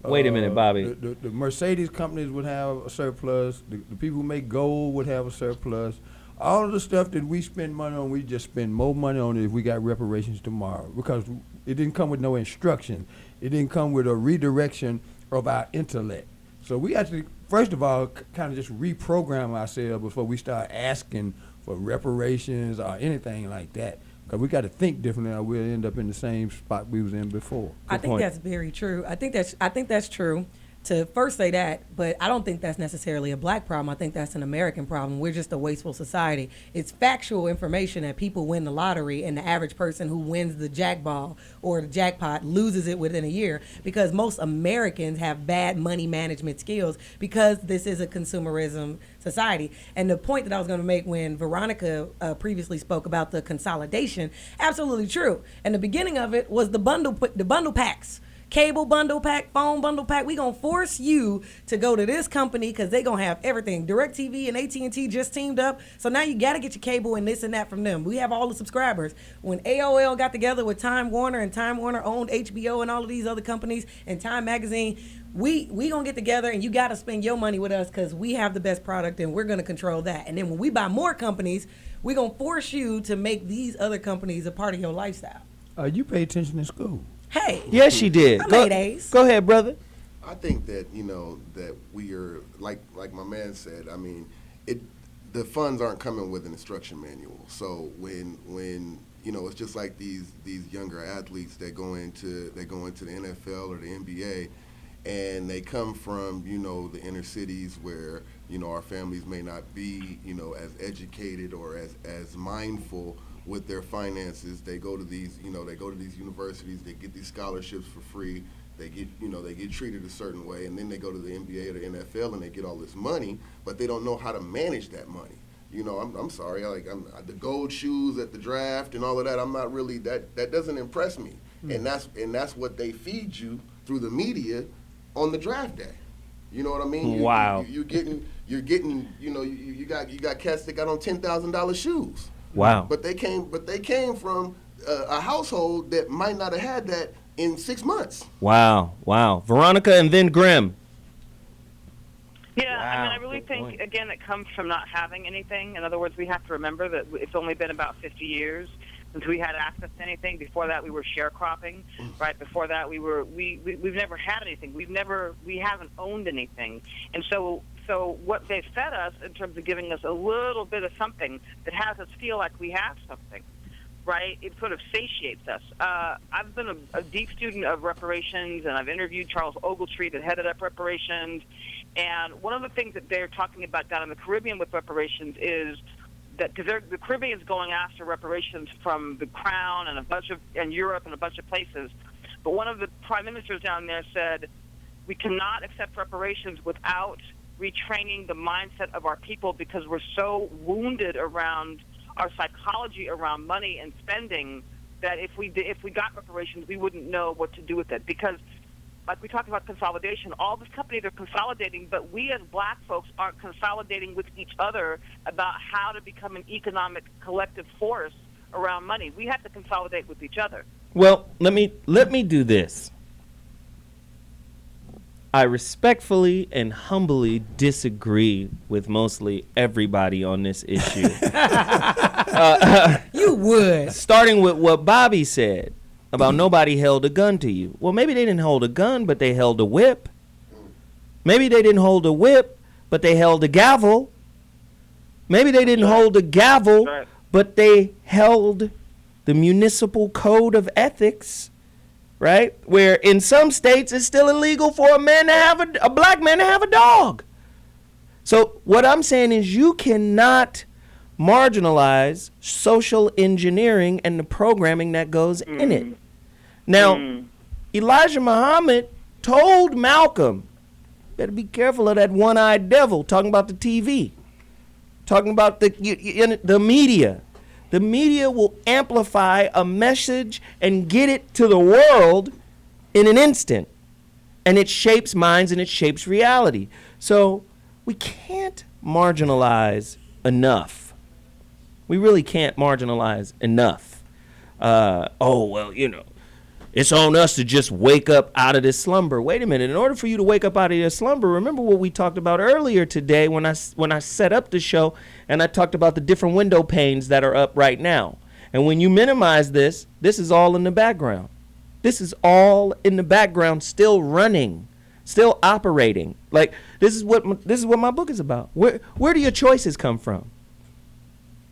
Wait a minute, Bobby. The Mercedes companies would have a surplus. The people who make gold would have a surplus. All of the stuff that we spend money on, we just spend more money on it if we got reparations tomorrow, because it didn't come with no instruction. It didn't come with a redirection of our intellect. So we have to, first of all, kind of just reprogram ourselves before we start asking for reparations or anything like that. 'Cause we got to think differently, or we'll end up in the same spot we was in before. I think that's very true. I think that's true. To first say that, but I don't think that's necessarily a black problem. I think that's an American problem. We're just a wasteful society. It's factual information that people win the lottery, and the average person who wins the jackball or the jackpot loses it within a year, because most Americans have bad money management skills, because this is a consumerism society. And the point that I was going to make when Veronica previously spoke about the consolidation, absolutely true. And the beginning of it was the bundle packs. Cable bundle pack, phone bundle pack. We gonna force you to go to this company because they gonna have everything. DirecTV and AT&T just teamed up, so now you gotta get your cable and this and that from them. We have all the subscribers. When AOL got together with Time Warner, and Time Warner owned HBO and all of these other companies and Time Magazine, we gonna get together, and you gotta spend your money with us because we have the best product and we're gonna control that. And then when we buy more companies, we gonna force you to make these other companies a part of your lifestyle. You pay attention in school. Hey. Yes, she did. Go ahead, brother. I think that, that we are, like my man said, I mean, the funds aren't coming with an instruction manual. So when it's just like these younger athletes that go into the NFL or the NBA, and they come from, the inner cities where, our families may not be, as educated or as mindful with their finances. They go to these universities, they get these scholarships for free, they get treated a certain way, and then they go to the NBA or the NFL and they get all this money, but they don't know how to manage that money. I'm sorry, the gold shoes at the draft and all of that, I'm not really, that doesn't impress me. And that's what they feed you through the media on the draft day. You know what I mean? Wow. You're getting, you got cats that got on $10,000 shoes. Wow. But they came from a household that might not have had that in 6 months. Wow. Veronica and then Grim. Yeah, I mean, I really think, again, it comes from not having anything. In other words, we have to remember that it's only been about 50 years since we had access to anything. Before that, we were sharecropping, right? Before that, we've never had anything. We haven't owned anything. And so what they've fed us in terms of giving us a little bit of something that has us feel like we have something, right? It sort of satiates us. I've been a deep student of reparations, and I've interviewed Charles Ogletree that headed up reparations. And one of the things that they're talking about down in the Caribbean with reparations is that, because the Caribbean is going after reparations from the Crown and Europe and a bunch of places. But one of the prime ministers down there said, we cannot accept reparations without retraining the mindset of our people, because we're so wounded around our psychology around money and spending that if we got reparations, we wouldn't know what to do with it. Because, like we talked about consolidation, all these companies are consolidating, but we as black folks aren't consolidating with each other about how to become an economic collective force around money. We have to consolidate with each other. Well, let me do this. I respectfully and humbly disagree with mostly everybody on this issue. You would. Starting with what Bobby said about nobody held a gun to you. Well, maybe they didn't hold a gun, but they held a whip. Maybe they didn't hold a whip, but they held a gavel. Maybe they didn't hold a gavel, but they held the municipal code of ethics. Right? Where in some states it's still illegal for a black man to have a dog. So what I'm saying is you cannot marginalize social engineering and the programming that goes in it. Now, Elijah Muhammad told Malcolm, better be careful of that one-eyed devil, talking about the TV, talking about the media. The media will amplify a message and get it to the world in an instant. And it shapes minds and it shapes reality. So we can't marginalize enough. We really can't marginalize enough. It's on us to just wake up out of this slumber. Wait a minute. In order for you to wake up out of your slumber, remember what we talked about earlier today when I set up the show and I talked about the different window panes that are up right now. And when you minimize this is all in the background. This is all in the background, still running, still operating. Like this is what my book is about. Where do your choices come from?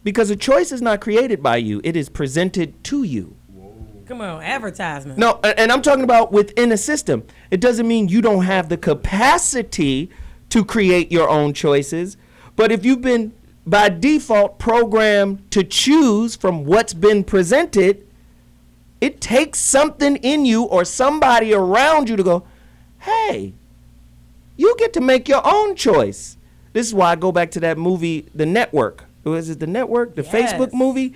Because a choice is not created by you. It is presented to you. Come on, advertisement. No, and I'm talking about within a system. It doesn't mean you don't have the capacity to create your own choices. But if you've been, by default, programmed to choose from what's been presented, it takes something in you or somebody around you to go, hey, you get to make your own choice. This is why I go back to that movie, The Network. Was it The Network? The Facebook movie?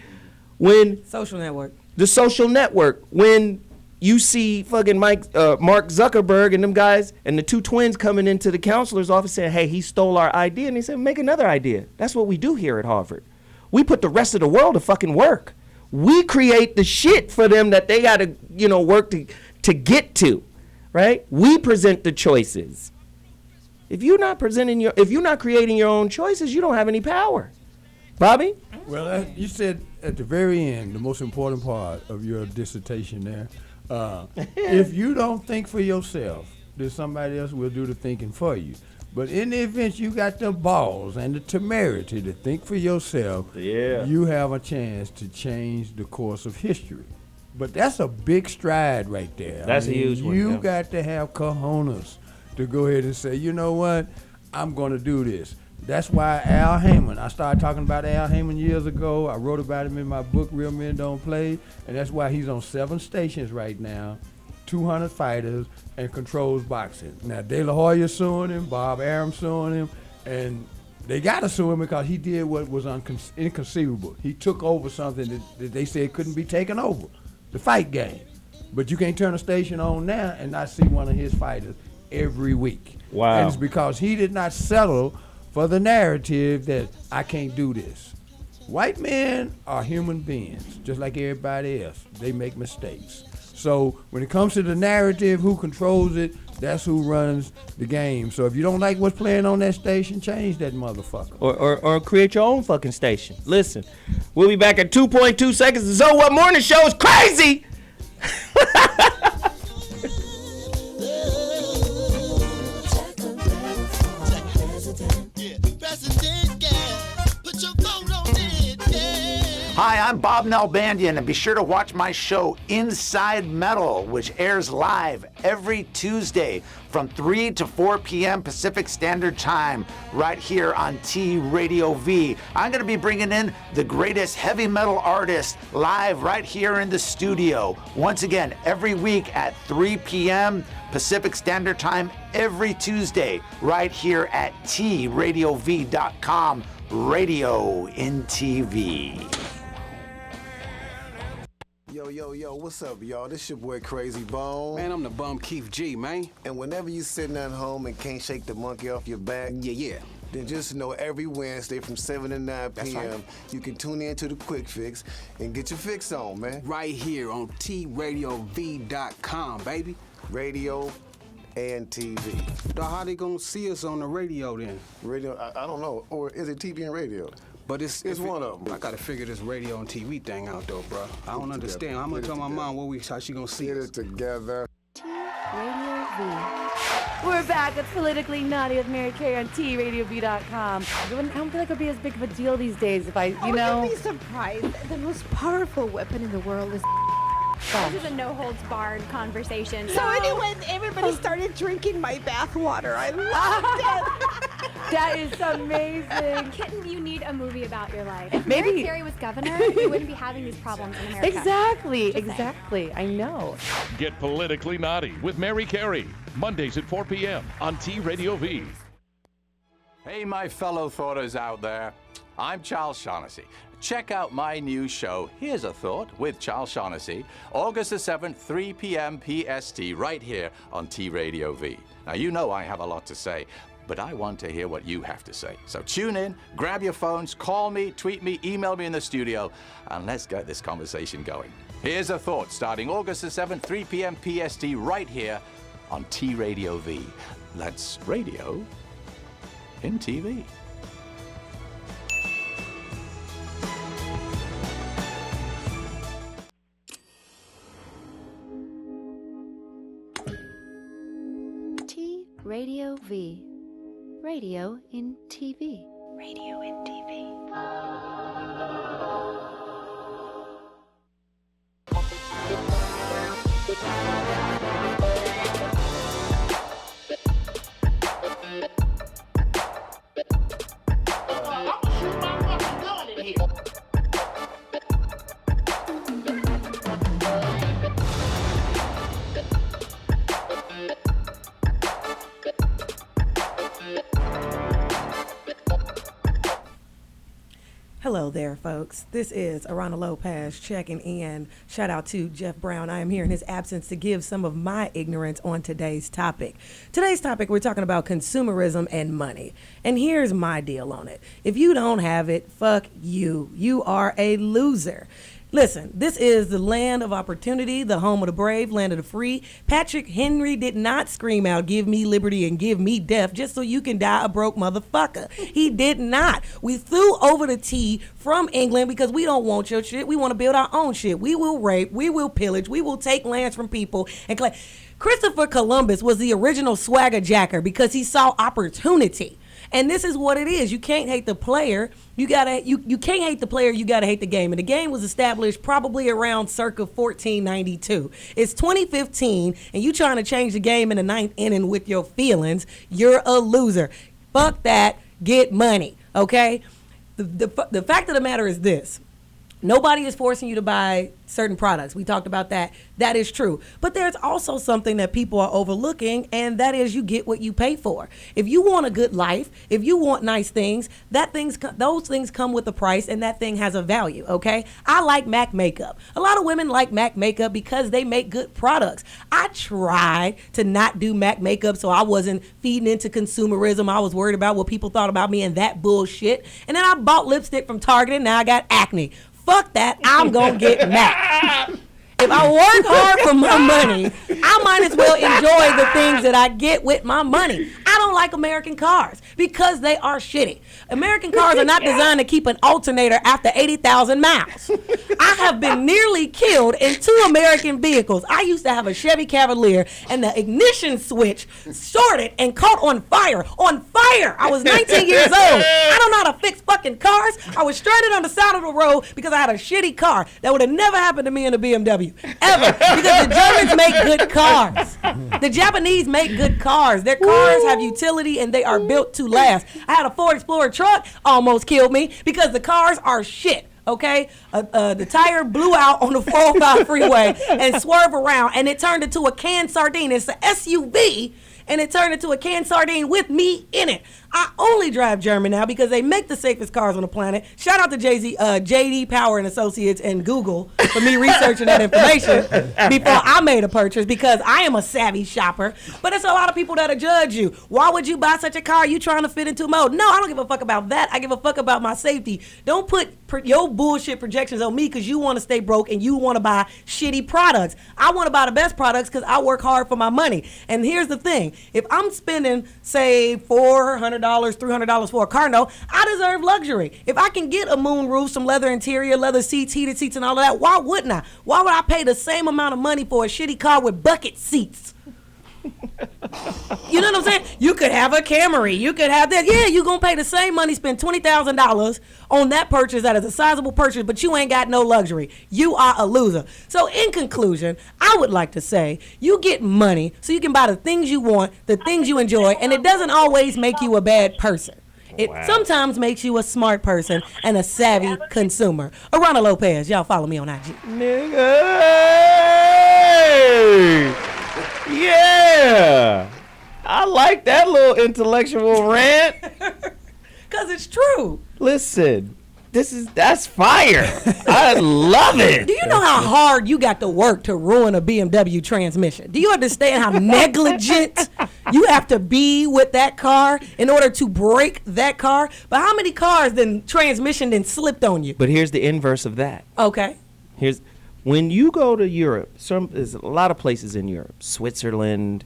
Social Network. The Social Network. When you see fucking Mark Zuckerberg and them guys and the two twins coming into the counselor's office saying, hey, he stole our idea. And he said, make another idea. That's what we do here at Harvard. We put the rest of the world to fucking work. We create the shit for them that they got to, work to get to, right? We present the choices. If you're not creating your own choices, you don't have any power. Bobby? Well, you said at the very end, the most important part of your dissertation there, if you don't think for yourself, then somebody else will do the thinking for you. But in the event you got the balls and the temerity to think for yourself, you have a chance to change the course of history. But that's a big stride right there. That's a huge one. You got to have cojones to go ahead and say, you know what, I'm going to do this. That's why Al Heyman, I started talking about Al Heyman years ago. I wrote about him in my book, Real Men Don't Play, and that's why he's on 7 stations right now, 200 fighters, and controls boxing. Now, De La Hoya suing him, Bob Arum suing him, and they got to sue him because he did what was inconceivable. He took over something that they said couldn't be taken over, the fight game. But you can't turn a station on now and not see one of his fighters every week. Wow. And it's because he did not settle for the narrative that I can't do this. White men are human beings, just like everybody else. They make mistakes. So when it comes to the narrative, who controls it, that's who runs the game. So if you don't like what's playing on that station, change that motherfucker. Or create your own fucking station. Listen, we'll be back at 2.2 seconds. The So What Morning Show is crazy! Hi, I'm Bob Nalbandian, and be sure to watch my show Inside Metal, which airs live every Tuesday from 3 to 4 p.m. Pacific Standard Time, right here on T Radio V. I'm going to be bringing in the greatest heavy metal artists live right here in the studio. Once again, every week at 3 p.m. Pacific Standard Time, every Tuesday, right here at TRadioV.com, Radio in TV. Yo, what's up, y'all? This your boy Crazy Bone. Man, I'm the bum Keith G, man. And whenever you sitting at home and can't shake the monkey off your back, then just know every Wednesday from 7 to 9 p.m. you can tune in to the Quick Fix and get your fix on, man. Right here on TRadioV.com, baby. Radio and TV. So how they gonna see us on the radio then? Radio, I don't know. Or is it TV and radio? But it's one of them. I gotta figure this radio and TV thing out though, bro. I don't understand. I'm gonna tell my mom how she gonna see us. Get it together. Radio V. We're back. It's Politically Naughty with Mary Carey on TRadioV.com. I don't feel like it would be as big of a deal these days if You'd be surprised. The most powerful weapon in the world is This is a no-holds-barred conversation. So anyway, everybody started drinking my bathwater. I loved it. That is amazing. Kitten, you need a movie about your life. If Maybe- Mary Carey was governor, we wouldn't be having these problems in America. Exactly. I know. Get Politically Naughty with Mary Carey, Mondays at 4 p.m. on T Radio V. Hey, my fellow thoughters out there. I'm Charles Shaughnessy. Check out my new show, Here's a Thought, with Charles Shaughnessy, August the 7th, 3 p.m. PST, right here on T Radio V. Now, you know I have a lot to say, but I want to hear what you have to say. So tune in, grab your phones, call me, tweet me, email me in the studio, and let's get this conversation going. Here's a Thought, starting August the 7th, 3 p.m. PST, right here on T Radio V. That's radio in TV. T Radio V. Radio in TV. Radio in TV. Hello there, folks. This is Arana Lopez checking in. Shout out to Jeff Brown. I am here in his absence to give some of my ignorance on today's topic. Today's topic, we're talking about consumerism and money. And here's my deal on it. If you don't have it, fuck you. You are a loser. Listen, this is the land of opportunity, the home of the brave, land of the free. Patrick Henry did not scream out, give me liberty and give me death, just so you can die a broke motherfucker. He did not. We threw over the tea from England because we don't want your shit. We want to build our own shit. We will rape, we will pillage, we will take lands from people and claim. Christopher Columbus was the original swagger jacker because he saw opportunity. And this is what it is. You can't hate the player. You can't hate the player. You gotta hate the game. And the game was established probably around circa 1492. It's 2015, and you trying to change the game in the ninth inning with your feelings. You're a loser. Fuck that. Get money. Okay. The fact of the matter is this. Nobody is forcing you to buy certain products. We talked about that. That is true. But there's also something that people are overlooking, and that is you get what you pay for. If you want a good life, if you want nice things, those things come with a price, and that thing has a value, okay? I like MAC makeup. A lot of women like MAC makeup because they make good products. I tried to not do MAC makeup so I wasn't feeding into consumerism. I was worried about what people thought about me and that bullshit. And then I bought lipstick from Target, and now I got acne. Fuck that, I'm gonna get MAC. If I work hard for my money, I might as well enjoy the things that I get with my money. I don't like American cars because they are shitty. American cars are not designed to keep an alternator after 80,000 miles. I have been nearly killed in 2 American vehicles. I used to have a Chevy Cavalier, and the ignition switch shorted and caught on fire. On fire! I was 19 years old. I don't know how to fix fucking cars. I was stranded on the side of the road because I had a shitty car. That would have never happened to me in a BMW. Ever. Because the Germans make good cars. The Japanese make good cars. Their cars have utility and they are built to last. I had a Ford Explorer truck, almost killed me because the cars are shit. Okay, the tire blew out on the 405 freeway and swerved around, and it turned into a canned sardine. It's an SUV, and it turned into a canned sardine with me in it. I only drive German now because they make the safest cars on the planet. Shout out to JD Power and Associates and Google for me researching that information before I made a purchase because I am a savvy shopper. But it's a lot of people that'll judge you. Why would you buy such a car? You trying to fit into a mode? No, I don't give a fuck about that. I give a fuck about my safety. Don't put your bullshit projections on me because you want to stay broke and you want to buy shitty products. I want to buy the best products because I work hard for my money. And here's the thing. If I'm spending, say, $400, $300 for a car note, I deserve luxury. If I can get a moon roof, some leather interior, leather seats, heated seats, and all of that, why wouldn't I? Why would I pay the same amount of money for a shitty car with bucket seats? You know what I'm saying? You could have a Camry. You could have that. Yeah, you're going to pay the same money, spend $20,000 on that purchase that is a sizable purchase, but you ain't got no luxury. You are a loser. So in conclusion, I would like to say you get money so you can buy the things you want, the things you enjoy, and it doesn't always make you a bad person. It sometimes makes you a smart person and a savvy consumer. Arana Lopez, y'all follow me on IG. Nigga. Yeah, I like that little intellectual rant. Cause it's true. Listen, that's fire. I love it. Do you know how hard you got to work to ruin a BMW transmission? Do you understand how negligent you have to be with that car in order to break that car? But how many cars then transmission then slipped on you? But here's the inverse of that. Okay. When you go to Europe, there's a lot of places in Europe, Switzerland,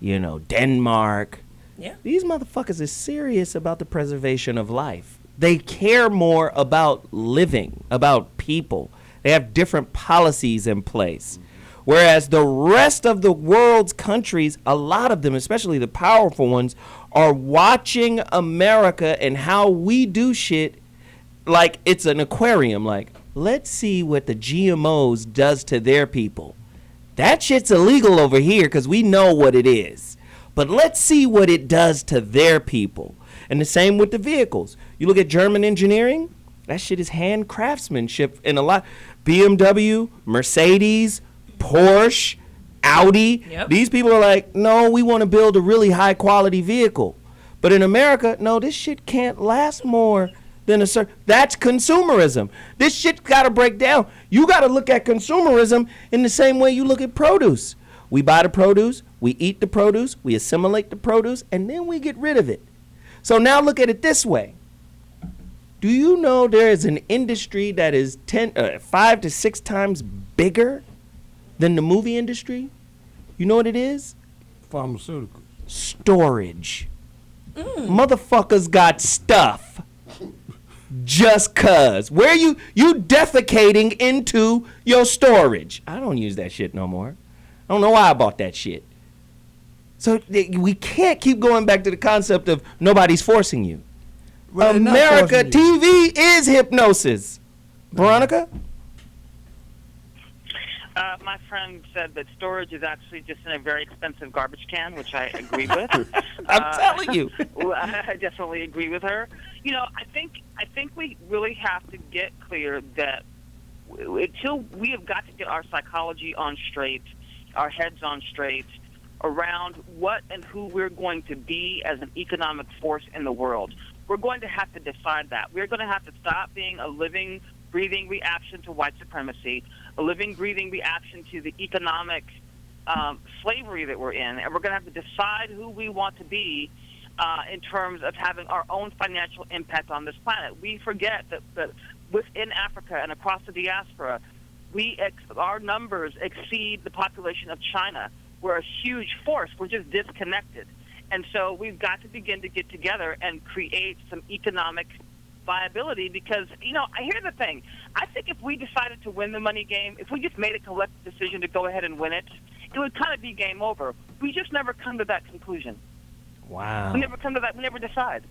Denmark. Yeah. These motherfuckers are serious about the preservation of life. They care more about living, about people. They have different policies in place. Whereas the rest of the world's countries, a lot of them, especially the powerful ones, are watching America and how we do shit like it's an aquarium. Like, let's see what the GMOs does to their people. That shit's illegal over here because we know what it is. But let's see what it does to their people. And the same with the vehicles. You look at German engineering, that shit is hand craftsmanship in a lot. BMW, Mercedes, Porsche, Audi. Yep. These people are like, no, we want to build a really high quality vehicle. But in America, no, this shit can't last more than a certain. That's consumerism. This shit got to break down. You got to look at consumerism in the same way you look at produce. We buy the produce, we eat the produce, we assimilate the produce, and then we get rid of it. So now look at it this way. Do you know there is an industry that is 5 to 6 times bigger than the movie industry? You know what it is? Pharmaceuticals. Storage. Motherfuckers got stuff. Just cuz. Where you defecating into your storage? I don't use that shit no more. I don't know why I bought that shit. So we can't keep going back to the concept of nobody's forcing you. Well, America TV is hypnosis. Veronica? My friend said that storage is actually just in a very expensive garbage can, which I agree with. I'm telling you. I definitely agree with her. You know, I think we really have to get clear that until we have got to get our psychology on straight, our heads on straight, around what and who we're going to be as an economic force in the world. We're going to have to decide that. We're going to have to stop being a living, breathing reaction to white supremacy, a living, breathing reaction to the economic slavery that we're in, and we're going to have to decide who we want to be in terms of having our own financial impact on this planet. We forget that within Africa and across the diaspora, our numbers exceed the population of China. We're a huge force. We're just disconnected. And so we've got to begin to get together and create some economic viability because, you know, here's the thing. I think if we decided to win the money game, if we just made a collective decision to go ahead and win it, it would kind of be game over. We just never come to that conclusion. Wow. We never come to that. We never decide.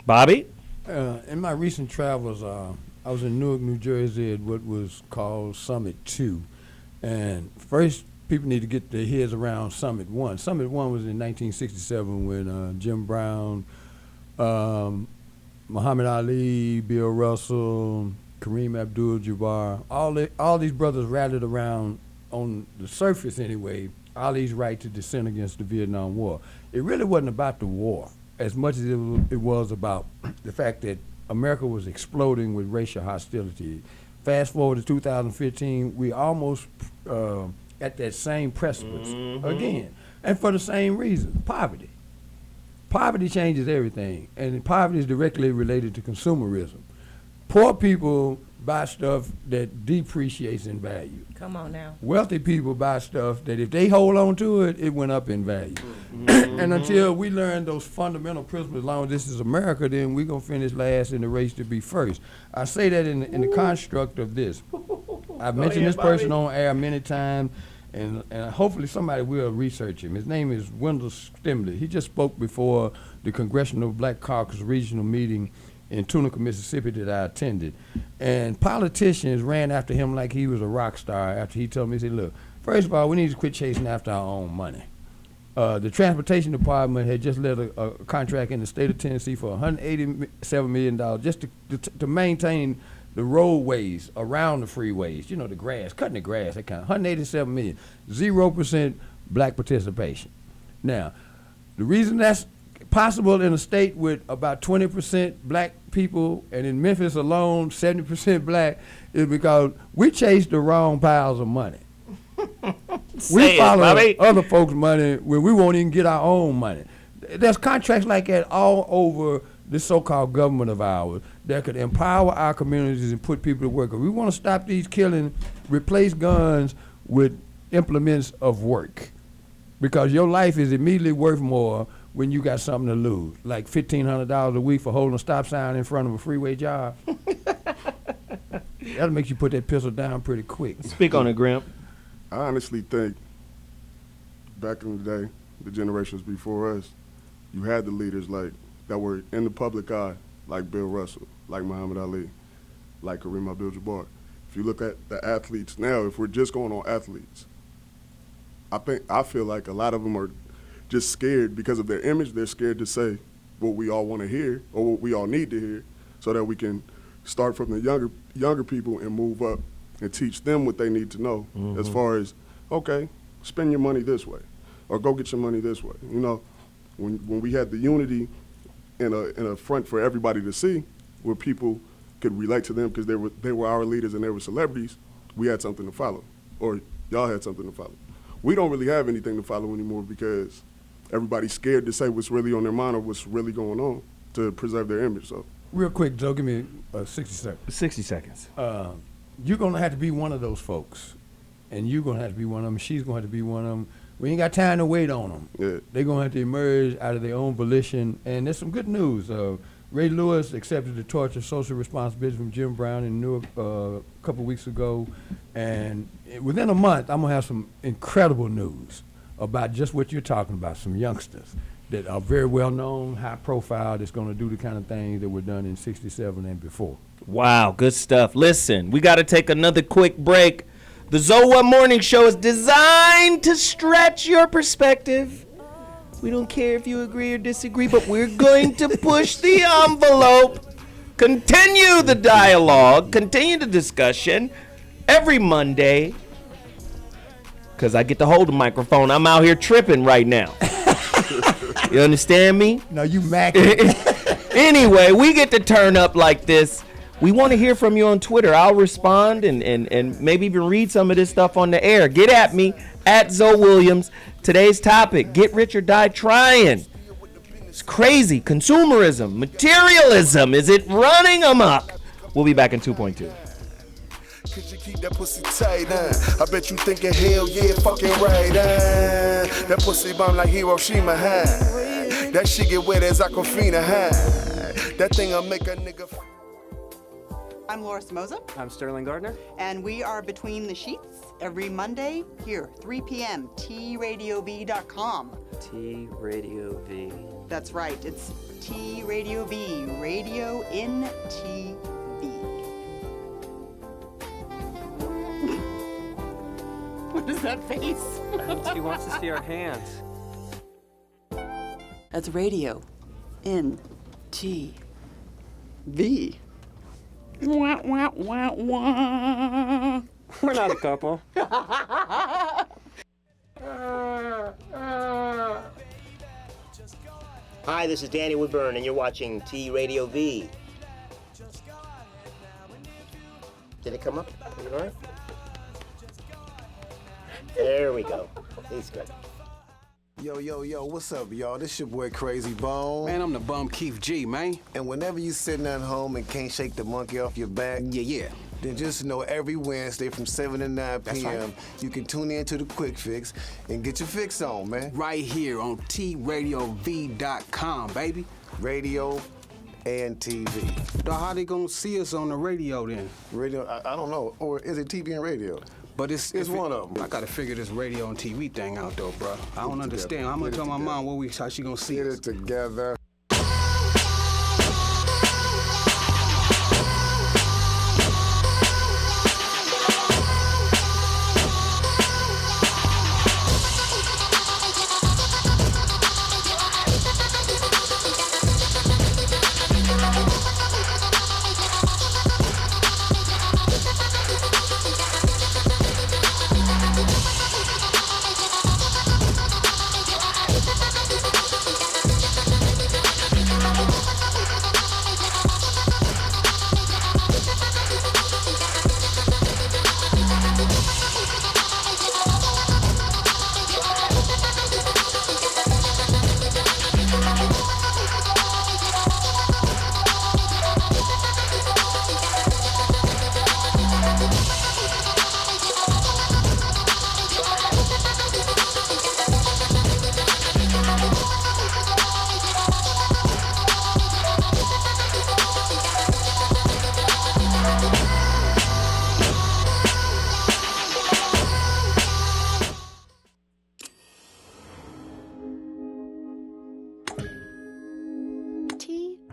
Bobby? In my recent travels, I was in Newark, New Jersey at what was called Summit 2. And first, people need to get their heads around Summit 1. Summit 1 was in 1967 when Jim Brown, Muhammad Ali, Bill Russell, Kareem Abdul-Jabbar, all these brothers rallied around, on the surface anyway, Ali's right to dissent against the Vietnam War. It really wasn't about the war as much as it was about the fact that America was exploding with racial hostility. Fast forward to 2015, we almost at that same precipice again, and for the same reason, poverty. Poverty changes everything, and poverty is directly related to consumerism. Poor people buy stuff that depreciates in value. Come on now. Wealthy people buy stuff that if they hold on to it, it went up in value. And until we learn those fundamental principles, as long as this is America, then we're going to finish last in the race to be first. I say that in the construct of this. I've mentioned this person on air many times, and hopefully somebody will research him. His name is Wendell Stimley. He just spoke before the Congressional Black Caucus Regional Meeting in Tunica, Mississippi that I attended. And politicians ran after him like he was a rock star after he told me, he said, look, first of all, we need to quit chasing after our own money. The Transportation Department had just let a contract in the state of Tennessee for $187 million just to maintain the roadways around the freeways, you know, the grass, cutting the grass, that kind of, $187 million, 0% black participation. Now, the reason that's possible in a state with about 20% black people, and in Memphis alone, 70% black, is because we chase the wrong piles of money. We follow other folks' money when we won't even get our own money. There's contracts like that all over this so-called government of ours that could empower our communities and put people to work. If we want to stop these killing, replace guns with implements of work, because your life is immediately worth more when you got something to lose, like $1,500 a week for holding a stop sign in front of a freeway job. That'll make you put that pistol down pretty quick. Speak on it, Grim. I honestly think back in the day, the generations before us, you had the leaders like that were in the public eye, like Bill Russell, like Muhammad Ali, like Kareem Abdul-Jabbar. If you look at the athletes now, if we're just going on athletes, I feel like a lot of them are just scared because of their image. They're scared to say what we all want to hear or what we all need to hear, so that we can start from the younger people and move up and teach them what they need to know. As far as, okay, spend your money this way, or go get your money this way. You know, when we had the unity in a front for everybody to see, where people could relate to them because they were our leaders and they were celebrities, we had something to follow, or y'all had something to follow. We don't really have anything to follow anymore because everybody's scared to say what's really on their mind or what's really going on to preserve their image. So, real quick, Joe, give me 60 seconds. 60 seconds. You're going to have to be one of those folks, and you're going to have to be one of them. She's going to have to be one of them. We ain't got time to wait on them. Yeah. They're going to have to emerge out of their own volition, and there's some good news. Ray Lewis accepted the torch of social responsibility from Jim Brown in Newark a couple weeks ago, and within a month, I'm going to have some incredible news about just what you're talking about, some youngsters that are very well known, high profile, that's going to do the kind of things that were done in 67 and before. Wow, good stuff. Listen, we got to take another quick break. The Zoa Morning Show is designed to stretch your perspective. We don't care if you agree or disagree, but we're going to push the envelope, continue the dialogue, continue the discussion every Monday. Because I get to hold the microphone. I'm out here tripping right now. You understand me? No, you macking. Anyway, we get to turn up like this. We want to hear from you on Twitter. I'll respond and maybe even read some of this stuff on the air. Get at me, at Zoe Williams. Today's topic, get rich or die trying. It's crazy. Consumerism, materialism. Is it running amok? We'll be back in 2.2. Could you keep that pussy tight, I bet you thinking hell yeah, fucking right, That pussy bomb like Hiroshima, That shit get wet as Aquafina, That thing'll make a nigga. I'm Laura Samoza. I'm Sterling Gardner. And we are Between the Sheets every Monday here, 3 p.m., TRadioV.com. T-Radio V. That's right, it's T-Radio V, radio in TV. What is that face? He wants to see our hands. That's radio in TV. Wah, wah, wah, wah. We're not a couple. Hi, this is Danny Woodburn, and you're watching T-Radio V. Did it come up? Are you all right? There we go. He's good. Yo, what's up, y'all? This your boy Crazy Bone. Man, I'm the bum Keith G, man. And whenever you sitting at home and can't shake the monkey off your back, yeah, then just know every Wednesday from 7 to 9 p.m. You can tune in to the Quick Fix and get your fix on, man. Right here on TRadioV.com, baby. Radio and TV. So how they gonna see us on the radio then? Radio, I don't know. Or is it TV and radio? But it's one of them. I gotta figure this radio and TV thing out though, bro. I don't understand. I'm gonna tell my mom how she gonna see us. Get it together.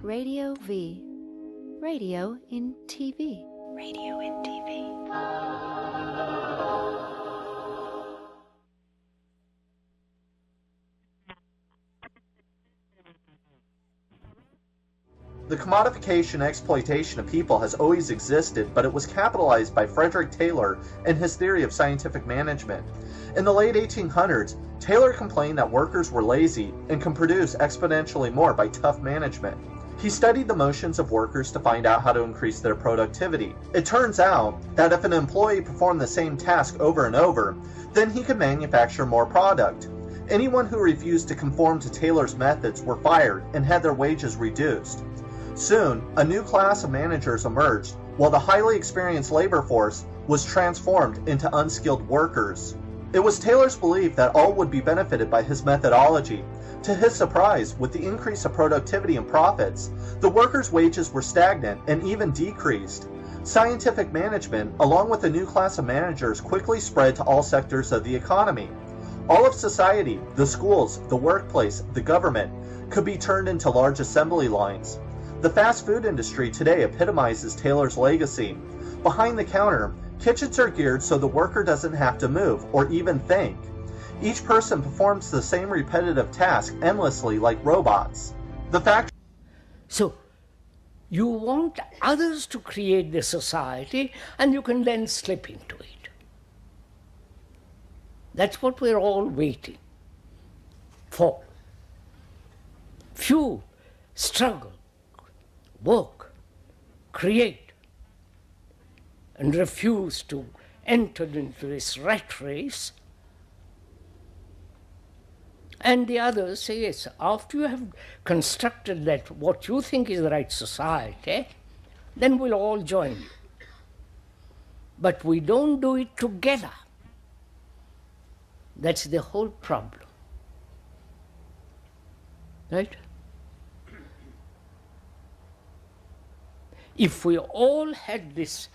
Radio V. Radio in TV. Radio in TV. The commodification and exploitation of people has always existed, but it was capitalized by Frederick Taylor and his theory of scientific management. In the late 1800s, Taylor complained that workers were lazy and can produce exponentially more by tough management. He studied the motions of workers to find out how to increase their productivity. It turns out that if an employee performed the same task over and over, then he could manufacture more product. Anyone who refused to conform to Taylor's methods were fired and had their wages reduced. Soon, a new class of managers emerged, while the highly experienced labor force was transformed into unskilled workers. It was Taylor's belief that all would be benefited by his methodology. To his surprise, with the increase of productivity and profits, the workers' wages were stagnant and even decreased. Scientific management, along with a new class of managers, quickly spread to all sectors of the economy. All of society, the schools, the workplace, the government, could be turned into large assembly lines. The fast food industry today epitomizes Taylor's legacy. Behind the counter, kitchens are geared so the worker doesn't have to move or even think. Each person performs the same repetitive task endlessly like robots. The fact. So, you want others to create the society and you can then slip into it. That's what we're all waiting for. Few struggle, work, create, and refuse to enter into this rat race. And the others say, yes, after you have constructed that, what you think is the right society, then we'll all join you. But we don't do it together. That's the whole problem. Right? If we all had this,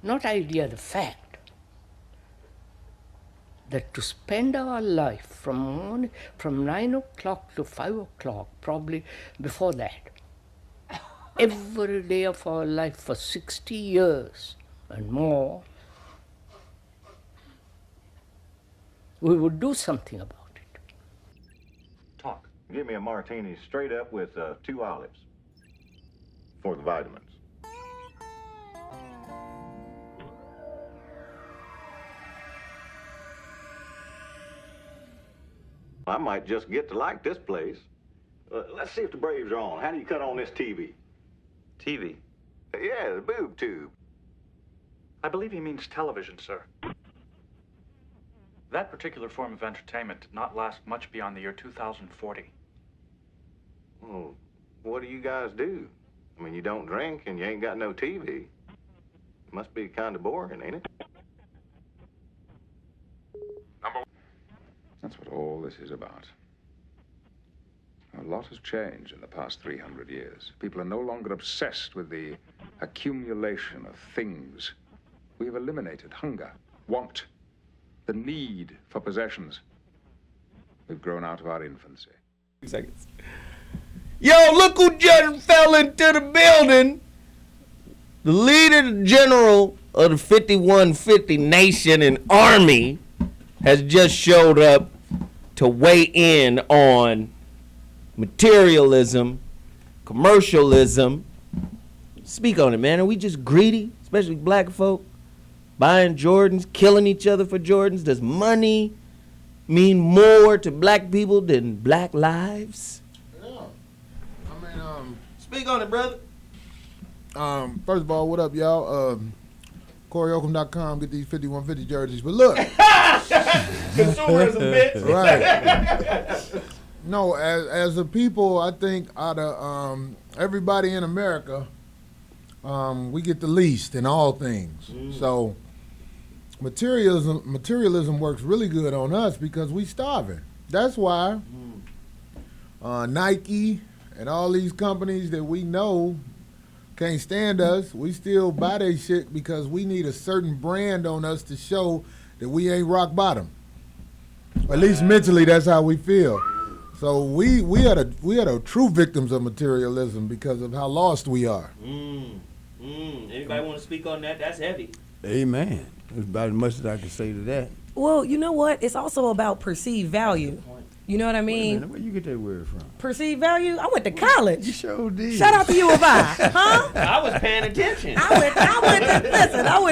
not idea, the fact, that to spend our life from 9 o'clock to 5 o'clock, probably before that, every day of our life for 60 years and more, we would do something about it. Talk. Give me a martini straight up with 2 olives for the vitamins. I might just get to like this place. Let's see if the Braves are on. How do you cut on this TV? TV? Yeah, the boob tube. I believe he means television, sir. That particular form of entertainment did not last much beyond the year 2040. Well, what do you guys do? I mean, you don't drink and you ain't got no TV. It must be kind of boring, ain't it? That's what all this is about. A lot has changed in the past 300 years. People are no longer obsessed with the accumulation of things. We have eliminated hunger, want, the need for possessions. We've grown out of our infancy. 2 seconds. Yo, look who just fell into the building. The leader general of the 5150 Nation and Army has just showed up to weigh in on materialism, commercialism. Speak on it, man. Are we just greedy, especially black folk, buying Jordans, killing each other for Jordans? Does money mean more to black people than black lives? Yeah. I mean, speak on it, brother. First of all, what up, y'all? CoreyOldham.com, get these 5150 jerseys. But look. Consumerism, bitch. Right. No, as a people, I think out of everybody in America, we get the least in all things. So materialism works really good on us because we starving. That's why Nike and all these companies that we know can't stand us, we still buy their shit because we need a certain brand on us to show that we ain't rock bottom. At least mentally, that's how we feel. So we are the true victims of materialism because of how lost we are. Anybody want to speak on that? That's heavy. Amen. That's about as much as I can say to that. Well, you know what? It's also about perceived value. You know what I Wait a mean? minute, where you get that word from? Perceived value? I went to college. You sure did. Shout out to U of I. Huh? I was paying attention. I went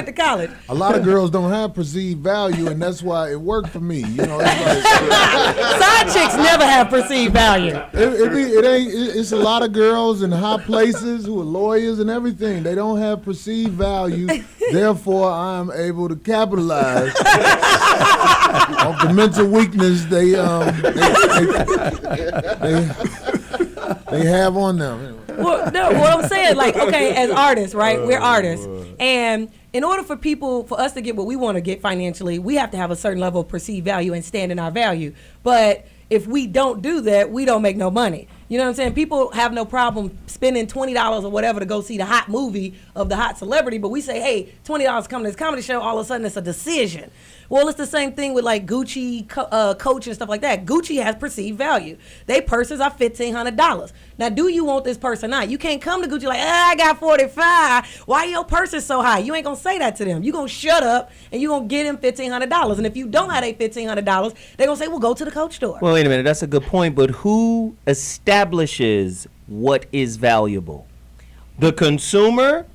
to college. A lot of girls don't have perceived value, and that's why it worked for me. You know, it's like, side chicks never have perceived value. It's a lot of girls in high places who are lawyers and everything. They don't have perceived value. Therefore, I am able to capitalize off the mental weakness they have on them. Well, no, what I'm saying, like, okay, as artists, right? We're artists. And in order for us to get what we want to get financially, we have to have a certain level of perceived value and stand in our value. But if we don't do that, we don't make no money. You know what I'm saying? People have no problem spending $20 or whatever to go see the hot movie of the hot celebrity, but we say, hey, $20 come to this comedy show, all of a sudden it's a decision. Well, it's the same thing with like Gucci, Coach and stuff like that. Gucci has perceived value. They purses are $1,500. Now, do you want this purse or not? You can't come to Gucci like, I got 45. Why your purse is so high? You ain't gonna say that to them. You gonna shut up and you gonna get them $1,500. And if you don't have that $1,500, they gonna say, well, go to the Coach store. Well, wait a minute. That's a good point. But who establishes what is valuable? The consumer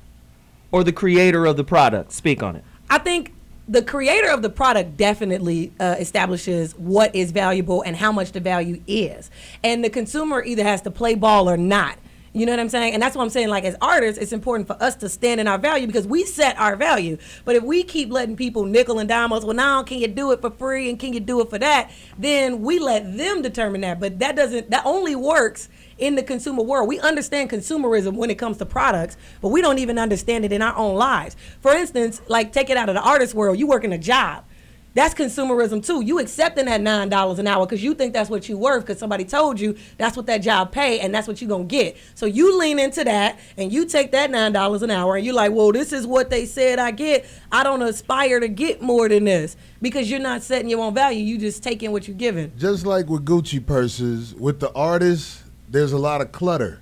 or the creator of the product? Speak on it. I think the creator of the product definitely establishes what is valuable and how much the value is. And the consumer either has to play ball or not. You know what I'm saying? And that's what I'm saying. Like, as artists, it's important for us to stand in our value because we set our value. But if we keep letting people nickel and dime us, well, now can you do it for free and can you do it for that? Then we let them determine that. But that only works in the consumer world. We understand consumerism when it comes to products, but we don't even understand it in our own lives. For instance, like, take it out of the artist world. You work in a job. That's consumerism too. You accepting that $9 an hour because you think that's what you worth because somebody told you that's what that job pay and that's what you're going to get. So you lean into that and you take that $9 an hour and you're like, well, this is what they said I get. I don't aspire to get more than this because you're not setting your own value. You just taking what you're given. Just like with Gucci purses, with the artists, there's a lot of clutter.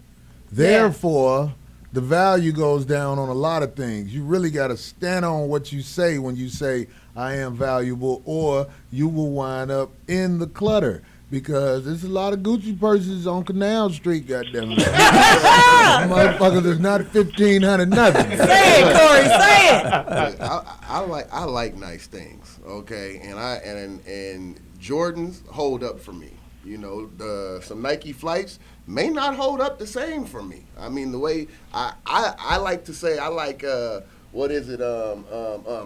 Therefore, the value goes down on a lot of things. You really got to stand on what you say when you say, I am valuable, or you will wind up in the clutter because there's a lot of Gucci purses on Canal Street, goddamn it. Motherfuckers, there's not 1,500 nothing. Say it, Corey, say it. I like nice things, okay, and Jordans hold up for me. You know, some Nike flights may not hold up the same for me. I mean, the way I like to say, I like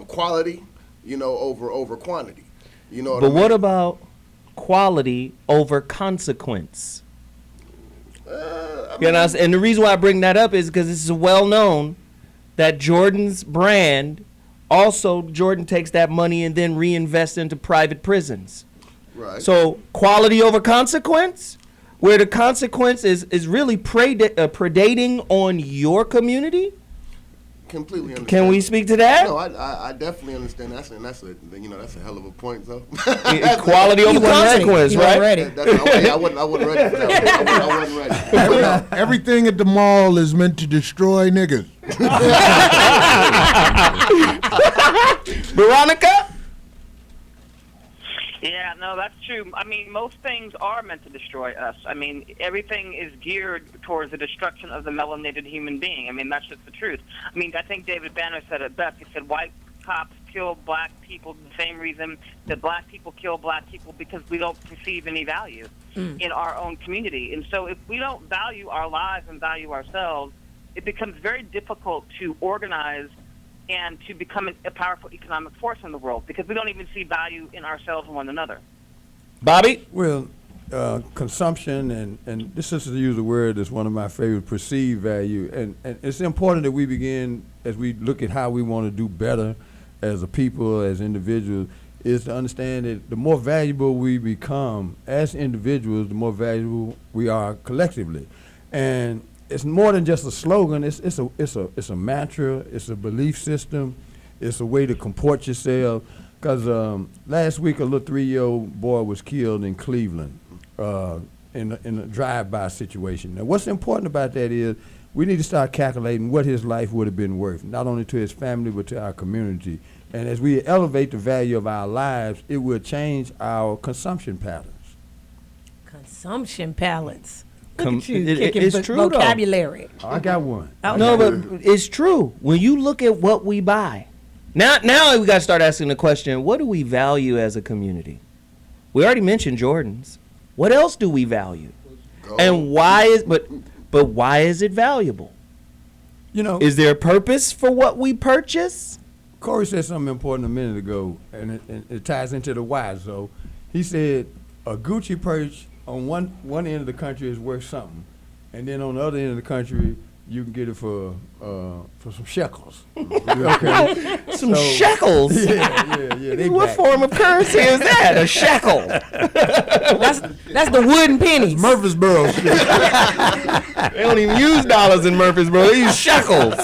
quality, you know, over quantity. You know. But what about quality over consequence? And the reason why I bring that up is because this is well known that Jordan's brand, also Jordan takes that money and then reinvests into private prisons. Right. So quality over consequence, where the consequence is really predating on your community. Completely understand. Can we speak to that? No, I definitely understand. That's a hell of a point, though. Quality over consequence, right? I wasn't ready for that. I wasn't ready. Everything at the mall is meant to destroy niggas. Veronica? Yeah, no, that's true. I mean, most things are meant to destroy us. I mean, everything is geared towards the destruction of the melanated human being. I mean, that's just the truth. I mean, I think David Banner said it best. He said white cops kill black people the same reason that black people kill black people, because we don't perceive any value in our own community. And so if we don't value our lives and value ourselves, it becomes very difficult to organize and to become a powerful economic force in the world, because we don't even see value in ourselves and one another. Bobby? Well, consumption, and this is to use a word that's one of my favorite, perceived value. And it's important that we begin, as we look at how we want to do better as a people, as individuals, is to understand that the more valuable we become as individuals, the more valuable we are collectively. And it's more than just a slogan. It's a mantra. It's a belief system. It's a way to comport yourself. Because last week a little 3-year-old boy was killed in Cleveland in a drive-by situation. Now, what's important about that is we need to start calculating what his life would have been worth, not only to his family but to our community. And as we elevate the value of our lives, it will change our consumption patterns. Consumption palettes. Look at you It's kicking true, though. vocabulary. I got one. No, but it's true. When you look at what we buy, now we got to start asking the question: what do we value as a community? We already mentioned Jordans. What else do we value? And why is but why is it valuable? You know, is there a purpose for what we purchase? Corey said something important a minute ago, and it ties into the why. So he said a Gucci purse on one end of the country is worth something, and then on the other end of the country you can get it for some shekels. Okay. Some shekels? Yeah. They What back. form of currency is that? A shekel? That's the wooden pennies. Murfreesboro shit. They don't even use dollars in Murfreesboro. They use shekels.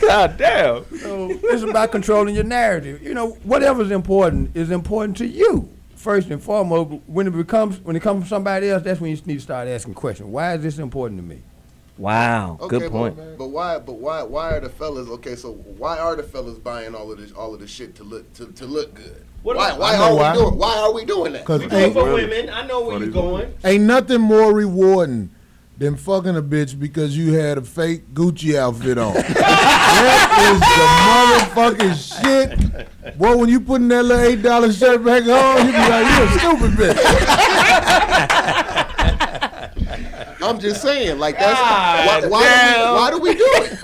God damn. So it's about controlling your narrative. You know, whatever's important is important to you. First and foremost, when it comes from somebody else, that's when you need to start asking questions. Why is this important to me? Wow, Okay, good point. But why are the fellas why are the fellas buying all of this shit to look good? Why are we doing that? We do it for women. I know where you're going. Ain't nothing more rewarding than fucking a bitch because you had a fake Gucci outfit on. That is the motherfucking shit. Boy, when you putting that little $8 shirt back on, you be like, you a stupid bitch. I'm just saying, like that's why do we do it?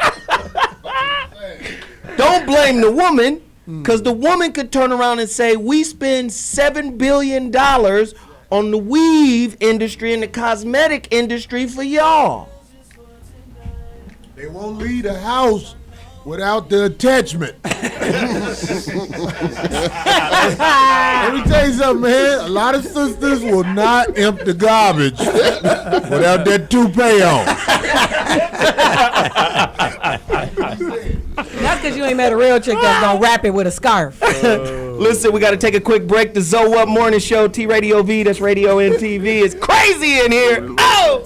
Don't blame the woman, because the woman could turn around and say, we spend $7 billion on the weave industry and the cosmetic industry for y'all. They won't leave the house without the attachment. Let me tell you something, man. A lot of sisters will not empty the garbage without that toupee on. That's because you ain't met a real chick that's gonna wrap it with a scarf. Listen, we got to take a quick break. The Zoe Up Morning Show, T Radio V, that's Radio NTV. It's crazy in here. Oh!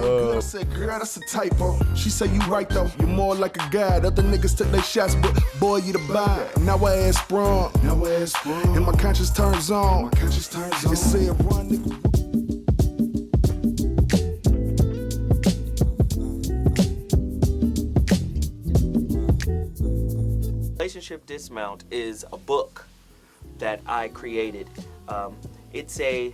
I said, girl, that's a typo. She said, you right though. You more like a guy. Other niggas took their shots, but boy, you the buy. Now I ass sprung. And my conscience turns on. It said, run, nigga. Relationship Dismount is a book that I created. It's a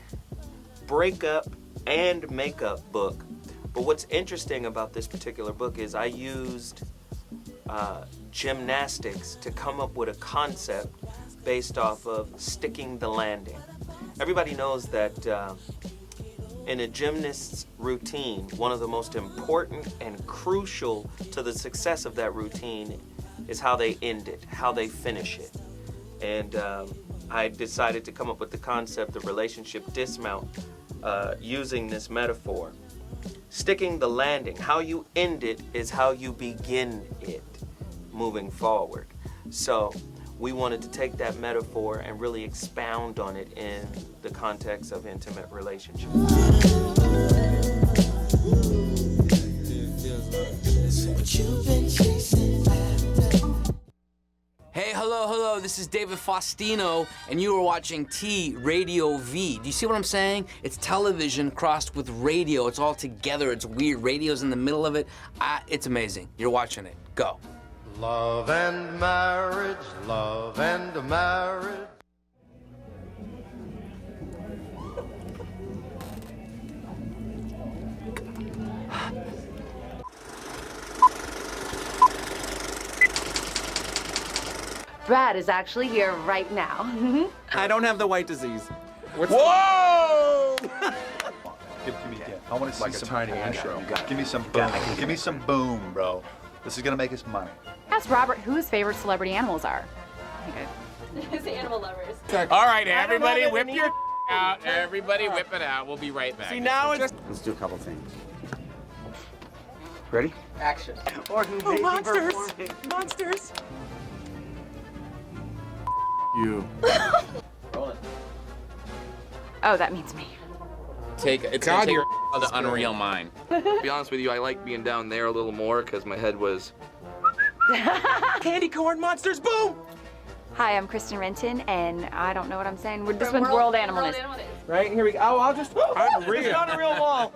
breakup and makeup book. But what's interesting about this particular book is I used gymnastics to come up with a concept based off of sticking the landing. Everybody knows that in a gymnast's routine, one of the most important and crucial to the success of that routine is how they end it, how they finish it. And I decided to come up with the concept of relationship dismount using this metaphor. Sticking the landing, how you end it is how you begin it moving forward. So we wanted to take that metaphor and really expound on it in the context of intimate relationships. Hey, hello, this is David Faustino, and you are watching T Radio V. Do you see what I'm saying? It's television crossed with radio. It's all together. It's weird. Radio's in the middle of it. It's amazing. You're watching it. Go. Love and marriage, love and marriage. Brad is actually here right now. I don't have the white disease. Whoa! Give me again. I want to see like some tiny intro. Give me some boom. Give me some boom, bro. This is gonna make us money. Ask Robert who his favorite celebrity animals are. His animal lovers. All right, everybody, whip your out. Everybody, whip it out. We'll be right back. See, now it's Let's do a couple things. Ready? action. Or who may be monsters! performing. Monsters! You. Oh, that means me. It's gonna take the unreal mind. To be honest with you, I like being down there a little more because my head was. Candy corn monsters, boom! Hi, I'm Kristen Renton, and I don't know what I'm saying. We're just with World Animal News. right? Here we go. Oh, I'll just. It's not a real wall.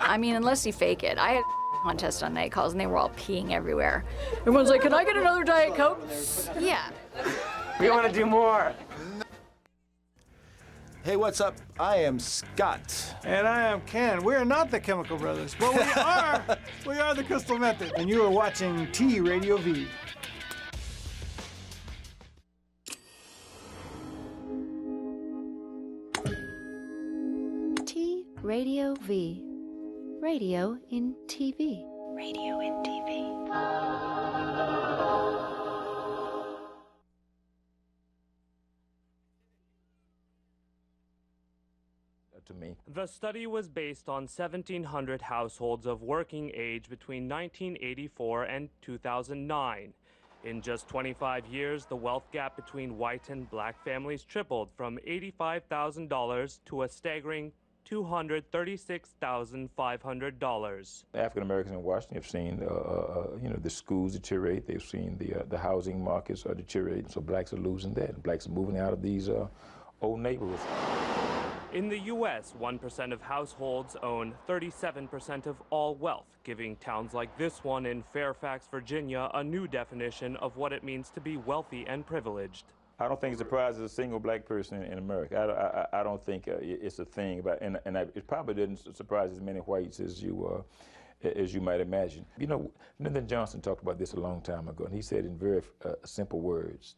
I mean, unless you fake it. I had a contest on night calls and they were all peeing everywhere. Everyone's like, can I get another Diet Coke? Yeah. We want to do more. Hey, what's up? I am Scott. And I am Ken. We are not the Chemical Brothers, but we are the Crystal Method. And you are watching T Radio V. T Radio V. Radio in TV. Radio in TV. To me. The study was based on 1,700 households of working age between 1984 and 2009. In just 25 years, the wealth gap between white and black families tripled from $85,000 to a staggering $236,500. African Americans in Washington have seen, the schools deteriorate. They've seen the housing markets are deteriorating. So blacks are losing that. Blacks are moving out of these old neighborhoods. In the U.S., 1% of households own 37% of all wealth, giving towns like this one in Fairfax, Virginia, a new definition of what it means to be wealthy and privileged. I don't think it surprises a single black person in America. I don't think it's a thing, it probably didn't surprise as many whites as you might imagine. You know, Lyndon Johnson talked about this a long time ago, and he said in very simple words.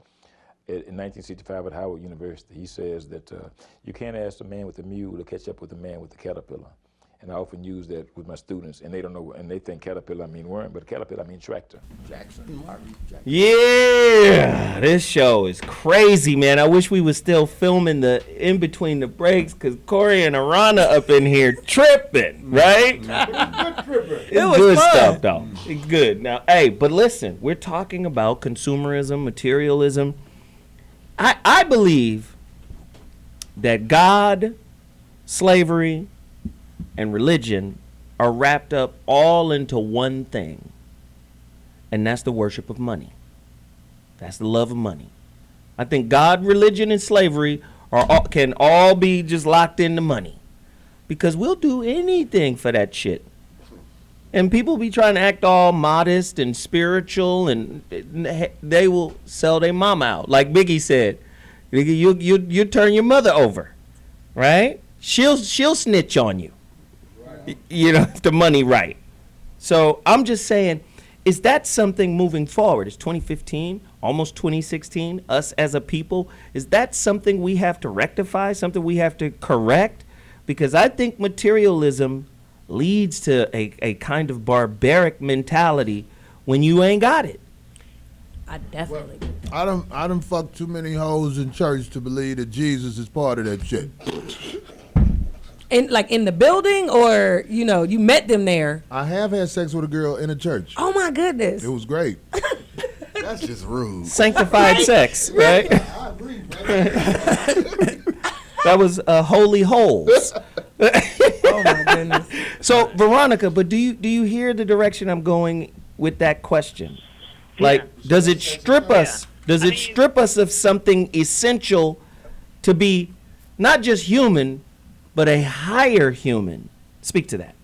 In 1965 at Howard University, he says that you can't ask a man with a mule to catch up with a man with a caterpillar. And I often use that with my students, and they don't know, and they think caterpillar I mean worm, but caterpillar I mean tractor. Jackson. Yeah, this show is crazy, man. I wish we was still filming the in between the breaks, because Corey and Arana up in here tripping, right? It was good fun stuff, though. It's good. Now, hey, but listen, we're talking about consumerism, materialism. I believe that God, slavery, and religion are wrapped up all into one thing, and that's the worship of money. That's the love of money. I think God, religion, and slavery can all be just locked into money, because we'll do anything for that shit. And people be trying to act all modest and spiritual, and they will sell their mama out. Like Biggie said, you turn your mother over, right? She'll snitch on you, you know, if the money right. So I'm just saying, is that something moving forward? It's 2015, almost 2016, us as a people. Is that something we have to rectify, something we have to correct? Because I think materialism leads to a kind of barbaric mentality when you ain't got it. I definitely. I done fucked too many hoes in church to believe that Jesus is part of that shit. In the building, or you met them there? I have had sex with a girl in a church. Oh my goodness. It was great. That's just rude. Sanctified sex, right? I agree, That was holy holes. Oh my goodness. So Veronica, but do you hear the direction I'm going with that question? Like, does it strip us? Does it strip us of something essential to be not just human, but a higher human? Speak to that.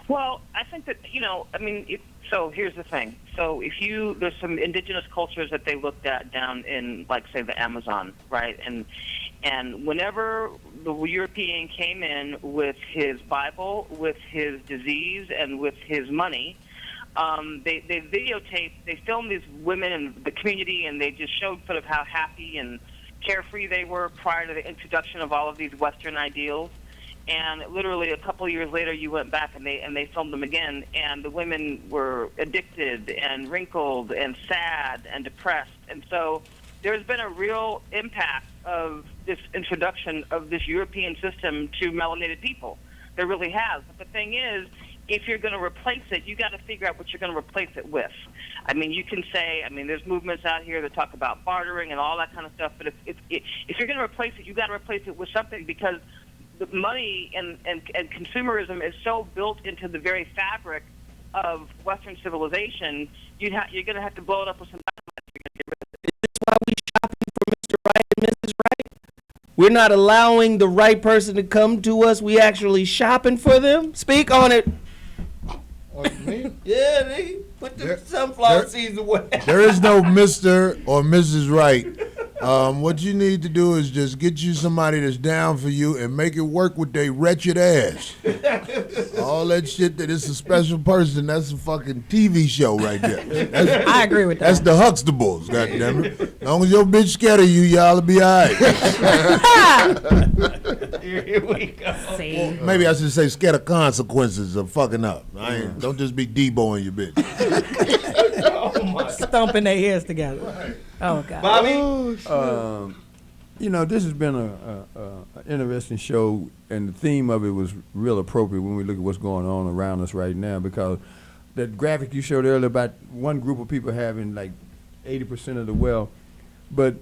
Well, I think that, so here's the thing. So there's some indigenous cultures that they looked at down in, like, say, the Amazon, right? And whenever the European came in with his Bible, with his disease, and with his money, they videotaped, they filmed these women in the community, and they just showed sort of how happy and carefree they were prior to the introduction of all of these Western ideals. And literally a couple of years later, you went back and they filmed them again, and the women were addicted and wrinkled and sad and depressed. And so there's been a real impact of this introduction of this European system to melanated people. There really has. But the thing is, if you're going to replace it, you got to figure out what you're going to replace it with. I mean, you can say, there's movements out here that talk about bartering and all that kind of stuff. But if you're going to replace it, you got to replace it with something, because the money and consumerism is so built into the very fabric of Western civilization. You're going to have to blow it up with some dynamite. Is this why we shopping for Mr. Right and Mrs. Right? We're not allowing the right person to come to us. We actually shopping for them. Speak on it. Yeah, they put the sunflower seeds away. There is no Mr. or Mrs. Right. What you need to do is just get you somebody that's down for you and make it work with their wretched ass. All that shit that it's a special person, that's a fucking TV show right there. I agree with that. That's the Huxtables, goddammit. As long as your bitch scared of you, y'all will be all right. Here we go. Well, maybe I should say scared of consequences of fucking up. Don't just be deboing your bitch. Stomping their heads together. Right. Oh, God. Bobby? You know, this has been an interesting show, and the theme of it was real appropriate when we look at what's going on around us right now, because that graphic you showed earlier about one group of people having like 80% of the wealth. But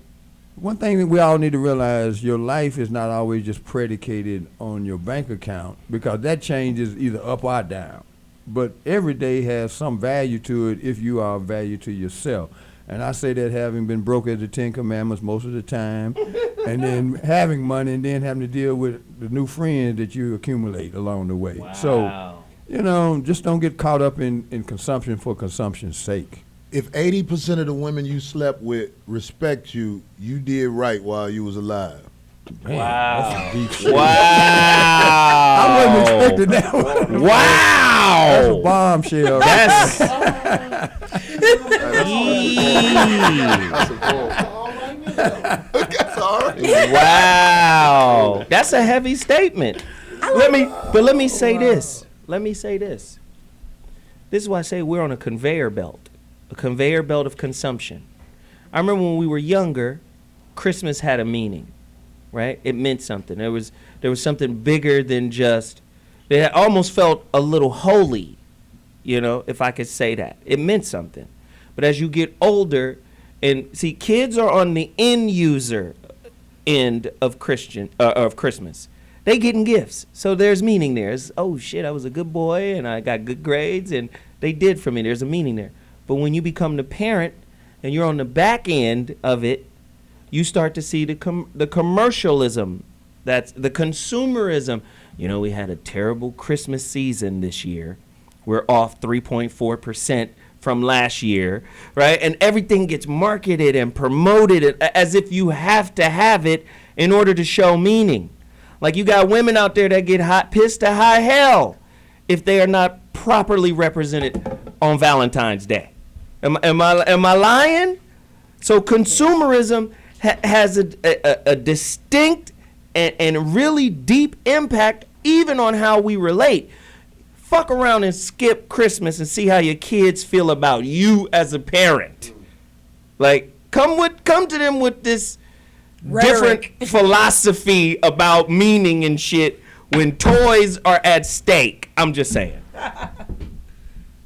one thing that we all need to realize, your life is not always just predicated on your bank account, because that changes either up or down. But every day has some value to it if you are of value to yourself. And I say that having been broke as the 10 Commandments most of the time, and then having money and then having to deal with the new friends that you accumulate along the way. Wow. So, you know, just don't get caught up in consumption for consumption's sake. If 80% of the women you slept with respect you, you did right while you was alive. Man, wow. That's some deep shit. Wow. I wasn't expecting that one. Wow. That's a bombshell. That's wow. That's a heavy statement. Let me say this. This is why I say we're on a conveyor belt of consumption. I remember when we were younger, Christmas had a meaning, right? It meant something. There was something bigger than just, it almost felt a little holy, you know, if I could say that. It meant something. But as you get older, and see, kids are on the end user end of Christmas. They getting gifts, so there's meaning there. It's, oh shit, I was a good boy and I got good grades and they did for me. There's a meaning there. But when you become the parent and you're on the back end of it, you start to see the commercialism, that's the consumerism. You know, we had a terrible Christmas season this year. We're off 3.4% from last year, right? And everything gets marketed and promoted as if you have to have it in order to show meaning. Like you got women out there that get pissed to high hell if they are not properly represented on Valentine's Day. Am I lying? So consumerism has a distinct and really deep impact even on how we relate. Fuck around and skip Christmas and see how your kids feel about you as a parent. Like, come to them with this rhetoric. Different philosophy about meaning and shit when toys are at stake. I'm just saying.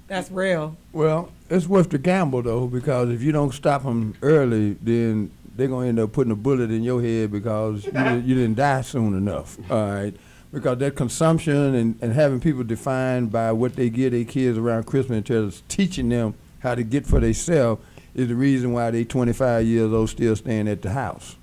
That's real. Well, it's worth the gamble, though, because if you don't stop them early, then they're going to end up putting a bullet in your head because you didn't die soon enough, all right? Because that consumption and having people defined by what they give their kids around Christmas instead of teaching them how to get for themselves is the reason why they 25 years old still staying at the house.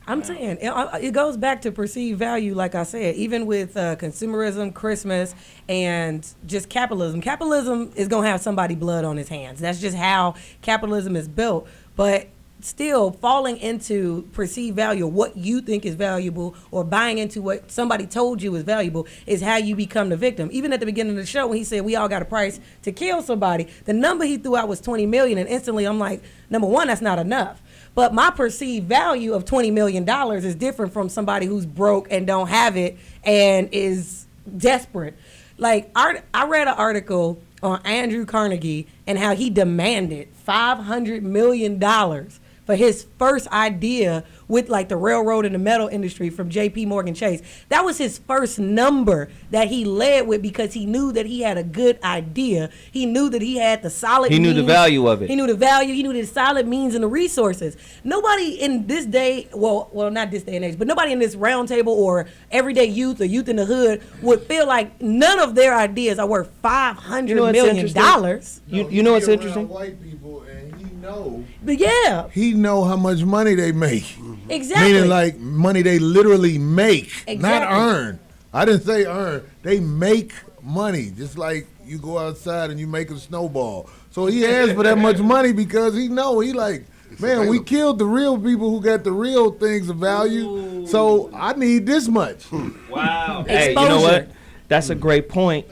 I'm saying it goes back to perceived value, like I said, even with consumerism, Christmas, and just capitalism. Capitalism is going to have somebody's blood on his hands. That's just how capitalism is built. But still falling into perceived value, what you think is valuable, or buying into what somebody told you is valuable, is how you become the victim. Even at the beginning of the show, when he said we all got a price to kill somebody, the number he threw out was 20 million, and instantly I'm like, number one, that's not enough. But my perceived value of $20 million is different from somebody who's broke and don't have it and is desperate. Like, I read an article on Andrew Carnegie and how he demanded $500 million for his first idea with like the railroad and the metal industry from J.P. Morgan Chase. That was his first number that he led with because he knew that he had a good idea. He knew that he had the solid means. He knew the value of it. He knew the value. He knew the solid means and the resources. Nobody in this day, well, not this day and age, but nobody in this round table or everyday youth or youth in the hood would feel like none of their ideas are worth $500 million. You know what's interesting? White people, and he But yeah. He know how much money they make. Exactly. Meaning like money they literally make, not Exactly. earn. I didn't say earn. They make money, just like you go outside and you make a snowball. So he asked for that much money because he know, he like, man, we killed the real people who got the real things of value. So I need this much. Wow. Hey, you know what? That's a great point.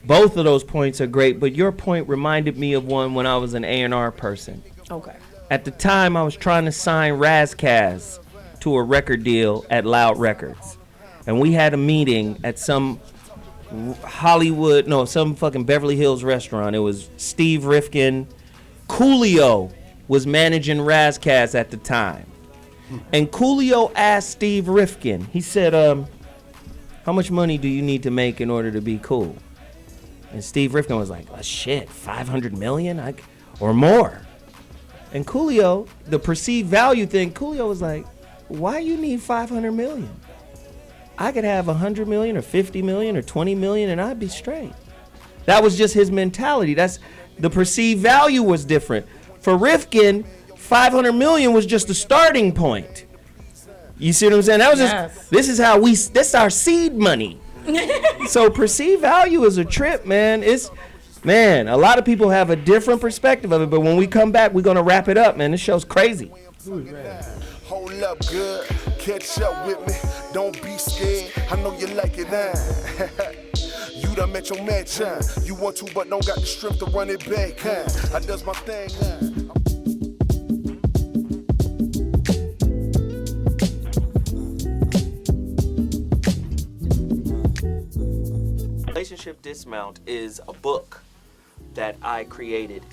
Both of those points are great, but your point reminded me of one when I was an A&R person. Okay. At the time, I was trying to sign Razkaz to a record deal at Loud Records. And we had a meeting at some some fucking Beverly Hills restaurant. It was Steve Rifkin. Coolio was managing Razkaz at the time. And Coolio asked Steve Rifkin, he said, how much money do you need to make in order to be cool? And Steve Rifkin was like, oh, shit, 500 million or more. And Coolio, the perceived value thing, Coolio was like, why you need 500 million? I could have 100 million or 50 million or 20 million and I'd be straight. That was just his mentality. That's the perceived value was different. For Rifkin, 500 million was just the starting point. You see what I'm saying? That was just, this is our seed money. So perceived value is a trip, man. A lot of people have a different perspective of it, but when we come back, we're gonna wrap it up, man. This show's crazy. Hold up, good. Catch up with me. Don't be scared. I know you like it now. You done met your match, huh? You want to, but don't got the strength to run it back, huh? I does my thing, huh? Relationship Dismount is a book that I created.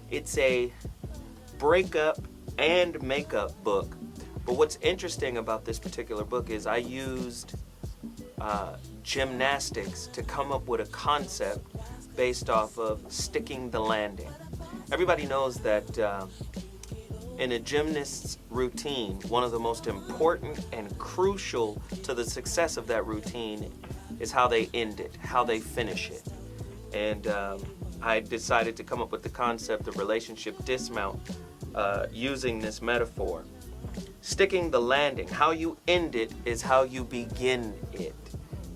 It's a breakup and makeup book. But what's interesting about this particular book is I used gymnastics to come up with a concept based off of sticking the landing. Everybody knows that in a gymnast's routine, one of the most important and crucial to the success of that routine is how they end it, how they finish it. And I decided to come up with the concept of relationship dismount using this metaphor. Sticking the landing, how you end it is how you begin it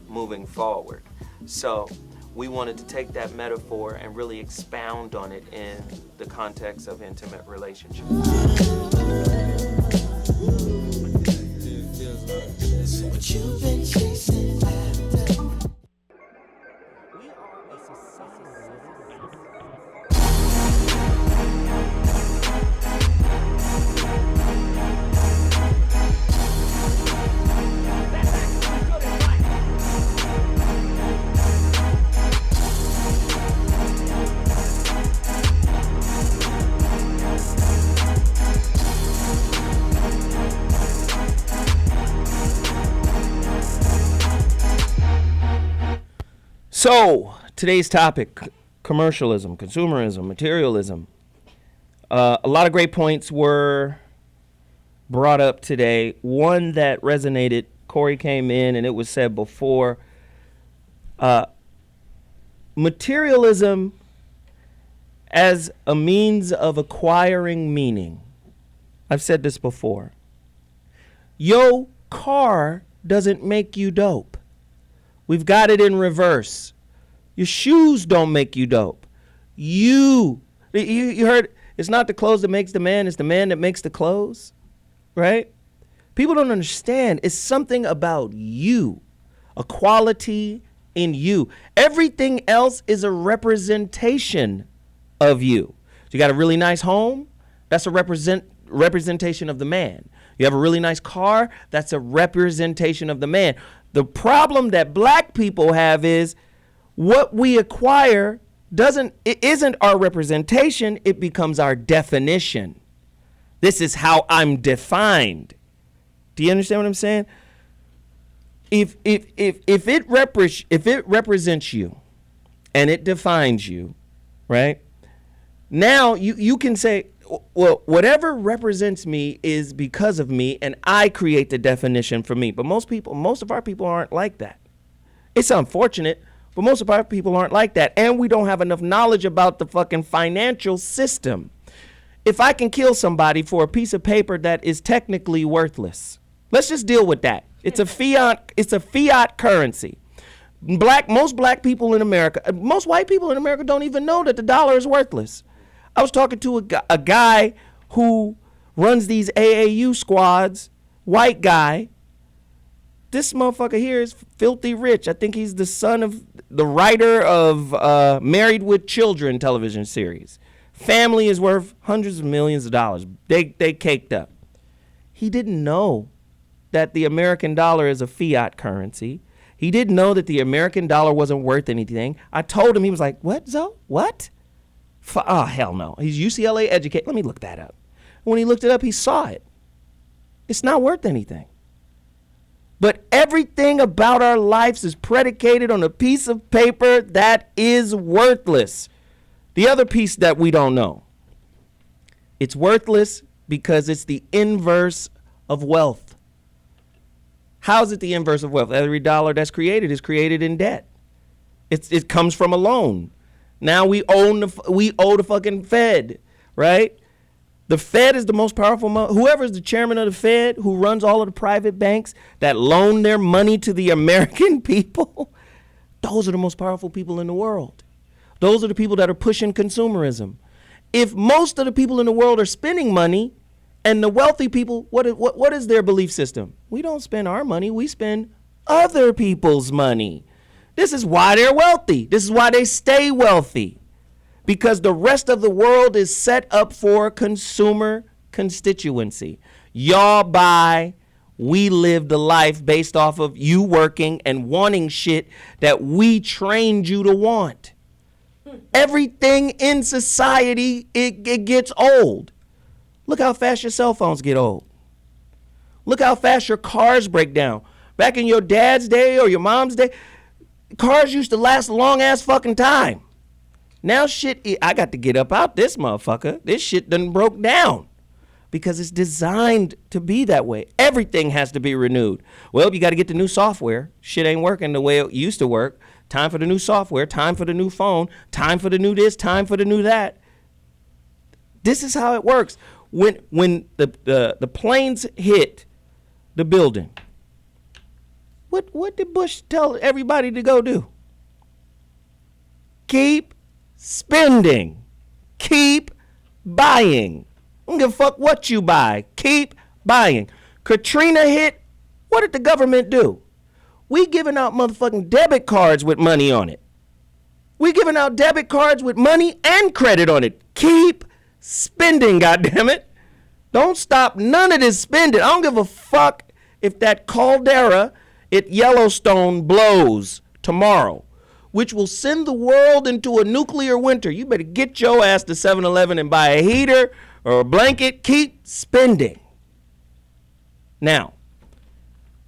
moving forward. So we wanted to take that metaphor and really expound on it in the context of intimate relationships. What you've been chasing after. We are a society. So, today's topic, commercialism, consumerism, materialism. A lot of great points were brought up today. One that resonated, Corey came in and it was said before, materialism as a means of acquiring meaning. I've said this before. Your car doesn't make you dope. We've got it in reverse. Your shoes don't make you dope. You heard, it's not the clothes that makes the man, it's the man that makes the clothes, right? People don't understand. It's something about you, a quality in you. Everything else is a representation of you. So you got a really nice home, that's a representation of the man. You have a really nice car, that's a representation of the man. The problem that black people have is what we acquire it isn't our representation, it becomes our definition. This is how I'm defined. Do you understand what I'm saying? If it represents you and it defines you, right? Now you can say, well, whatever represents me is because of me, and I create the definition for me. But most of our people aren't like that. It's unfortunate, but most of our people aren't like that. And we don't have enough knowledge about the fucking financial system. if I can kill somebody for a piece of paper that is technically worthless. Let's just deal with that. It's a fiat currency. Most black people in America, most white people in America don't even know that the dollar is worthless. I was talking to a guy who runs these AAU squads, white guy. This motherfucker here is filthy rich. I think he's the son of the writer of Married with Children television series. Family is worth hundreds of millions of dollars. They caked up. He didn't know that the American dollar is a fiat currency. He didn't know that the American dollar wasn't worth anything. I told him, he was like, what, Zoe? What? Oh, hell no. He's UCLA educated. Let me look that up. When he looked it up, he saw it. It's not worth anything. But everything about our lives is predicated on a piece of paper that is worthless. The other piece that we don't know, it's worthless because it's the inverse of wealth. How is it the inverse of wealth? Every dollar that's created is created in debt. It comes from a loan. Now we owe the fucking Fed, right? The Fed is the most powerful. Whoever is the chairman of the Fed, who runs all of the private banks that loan their money to the American people, those are the most powerful people in the world. Those are the people that are pushing consumerism. If most of the people in the world are spending money, and the wealthy people, what is their belief system? We don't spend our money, we spend other people's money. This is why they're wealthy. This is why they stay wealthy. Because the rest of the world is set up for consumer constituency. Y'all buy, we live the life based off of you working and wanting shit that we trained you to want. Everything in society, it gets old. Look how fast your cell phones get old. Look how fast your cars break down. Back in your dad's day or your mom's day, cars used to last a long ass fucking time. Now shit, I got to get up out this motherfucker. This shit done broke down because it's designed to be that way. Everything has to be renewed. Well, you got to get the new software. Shit ain't working the way it used to work. Time for the new software, time for the new phone, time for the new this, time for the new that. This is how it works. When the planes hit the building, what did Bush tell everybody to go do? Keep spending. Keep buying. I don't give a fuck what you buy. Keep buying. Katrina hit. What did the government do? We giving out motherfucking debit cards with money on it. We giving out debit cards with money and credit on it. Keep spending, goddammit. Don't stop none of this spending. I don't give a fuck if that caldera at Yellowstone blows tomorrow, which will send the world into a nuclear winter. You better get your ass to 7-Eleven and buy a heater or a blanket. Keep spending. Now,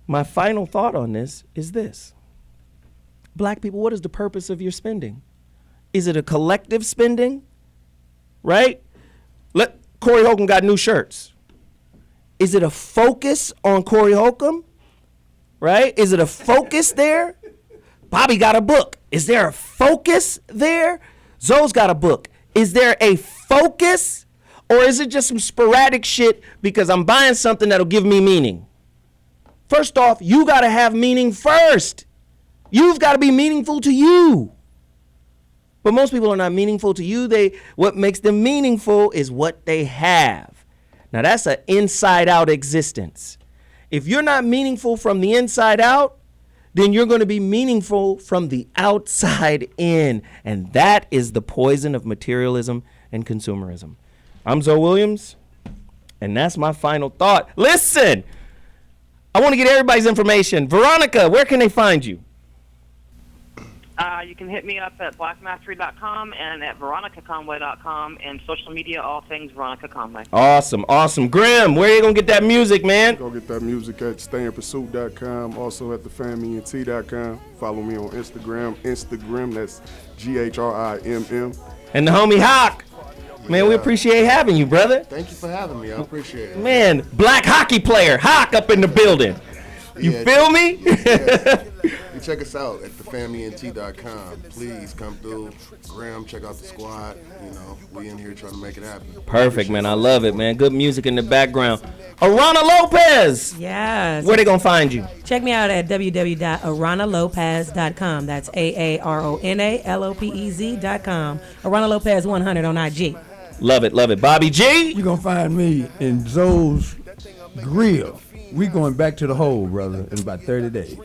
my final thought on this is this. Black people, what is the purpose of your spending? Is it a collective spending? Right? Corey Holcomb got new shirts. Is it a focus on Corey Holcomb? Right? Is it a focus there? Bobby got a book. Is there a focus there? Zoe's got a book. Is there a focus? Or is it just some sporadic shit because I'm buying something that'll give me meaning? First off, you got to have meaning first. You've got to be meaningful to you. But most people are not meaningful to you. What makes them meaningful is what they have. Now that's an inside out existence. If you're not meaningful from the inside out, then you're going to be meaningful from the outside in. And that is the poison of materialism and consumerism. I'm Zoe Williams, and that's my final thought. Listen, I want to get everybody's information. Veronica, where can they find you? You can hit me up at blackmastery.com and at veronicaconway.com, and social media, all things Veronica Conway. Awesome, awesome. Grim, where you going to get that music, man? Go get that music at stayinpursuit.com, also at thefanement.com. Follow me on Instagram, that's GHRIMM. And the homie Hawk. Man, we appreciate having you, brother. Thank you for having me. I appreciate it. Man, black hockey player, Hawk up in the building. You feel me? can check us out at thefamilynt.com. Please come through. Graham, check out the squad. You know, we in here trying to make it happen. Perfect, man. I love it, man. Good music in the background. Arana Lopez. Yes. Where they gonna find you? Check me out at www.aranalopez.com. That's AARONALOPEZ.com. Arana Lopez 100 on IG. Love it, love it. Bobby G. You're gonna find me in Zoe's Grill. We going back to the hole, brother, in about 30 days.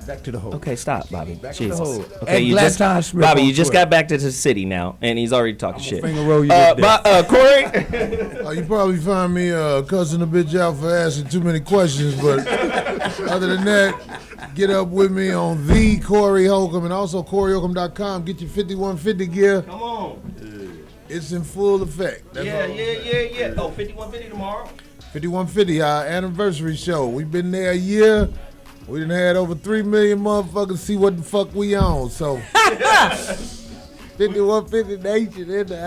Back to the hole. Okay, stop, Bobby. Back Jesus. to the hole. Okay, you just, Bobby, you just got back to the city now, and he's already talking shit. Finger roll you Corey. You probably find me cussing a bitch out for asking too many questions, but other than that, get up with me on the Corey Holcomb and also CoreyHolcomb.com. Get your 5150 gear. Come on. It's in full effect. That's Yeah. Oh, 5150 tomorrow. 5150, our anniversary show. We've been there a year. We done had over 3 million motherfuckers see what the fuck we on. So 5150 Nation in the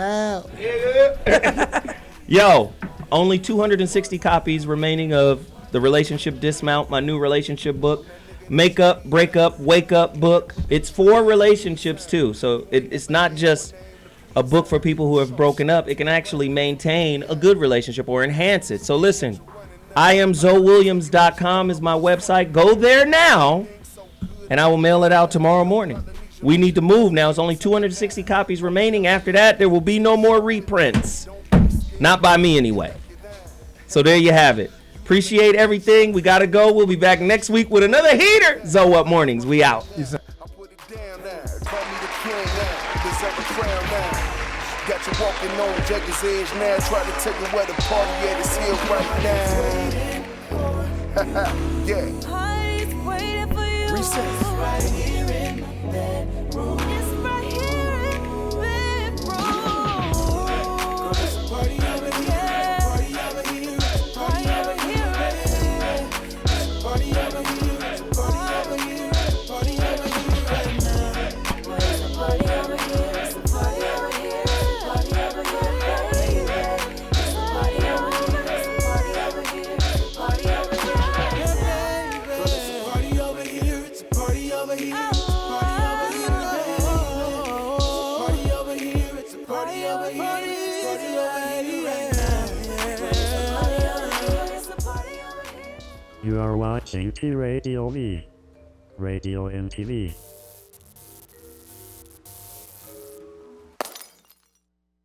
house. Yo, only 260 copies remaining of The Relationship Dismount, my new relationship book. Make Up, Break Up, Wake Up book. It's for relationships too. So it's not just a book for people who have broken up. It can actually maintain a good relationship or enhance it. So listen, IamZoeWilliams.com is my website. Go there now, and I will mail it out tomorrow morning. We need to move now. It's only 260 copies remaining. After that, there will be no more reprints. Not by me anyway. So there you have it. Appreciate everything. We got to go. We'll be back next week with another heater. Zoe Up Mornings. We out. Got you walking on Judge's edge now. Try to take you where the party at. It's here right now. Yeah. Reset. Right here in that room. It's right here in that room. There's a party over here. Party over here. Party over here. There's a party over here. Party over here. Party over here right now. There's a party over here. There's a party over here. You are watching T-Radio V. Radio and TV.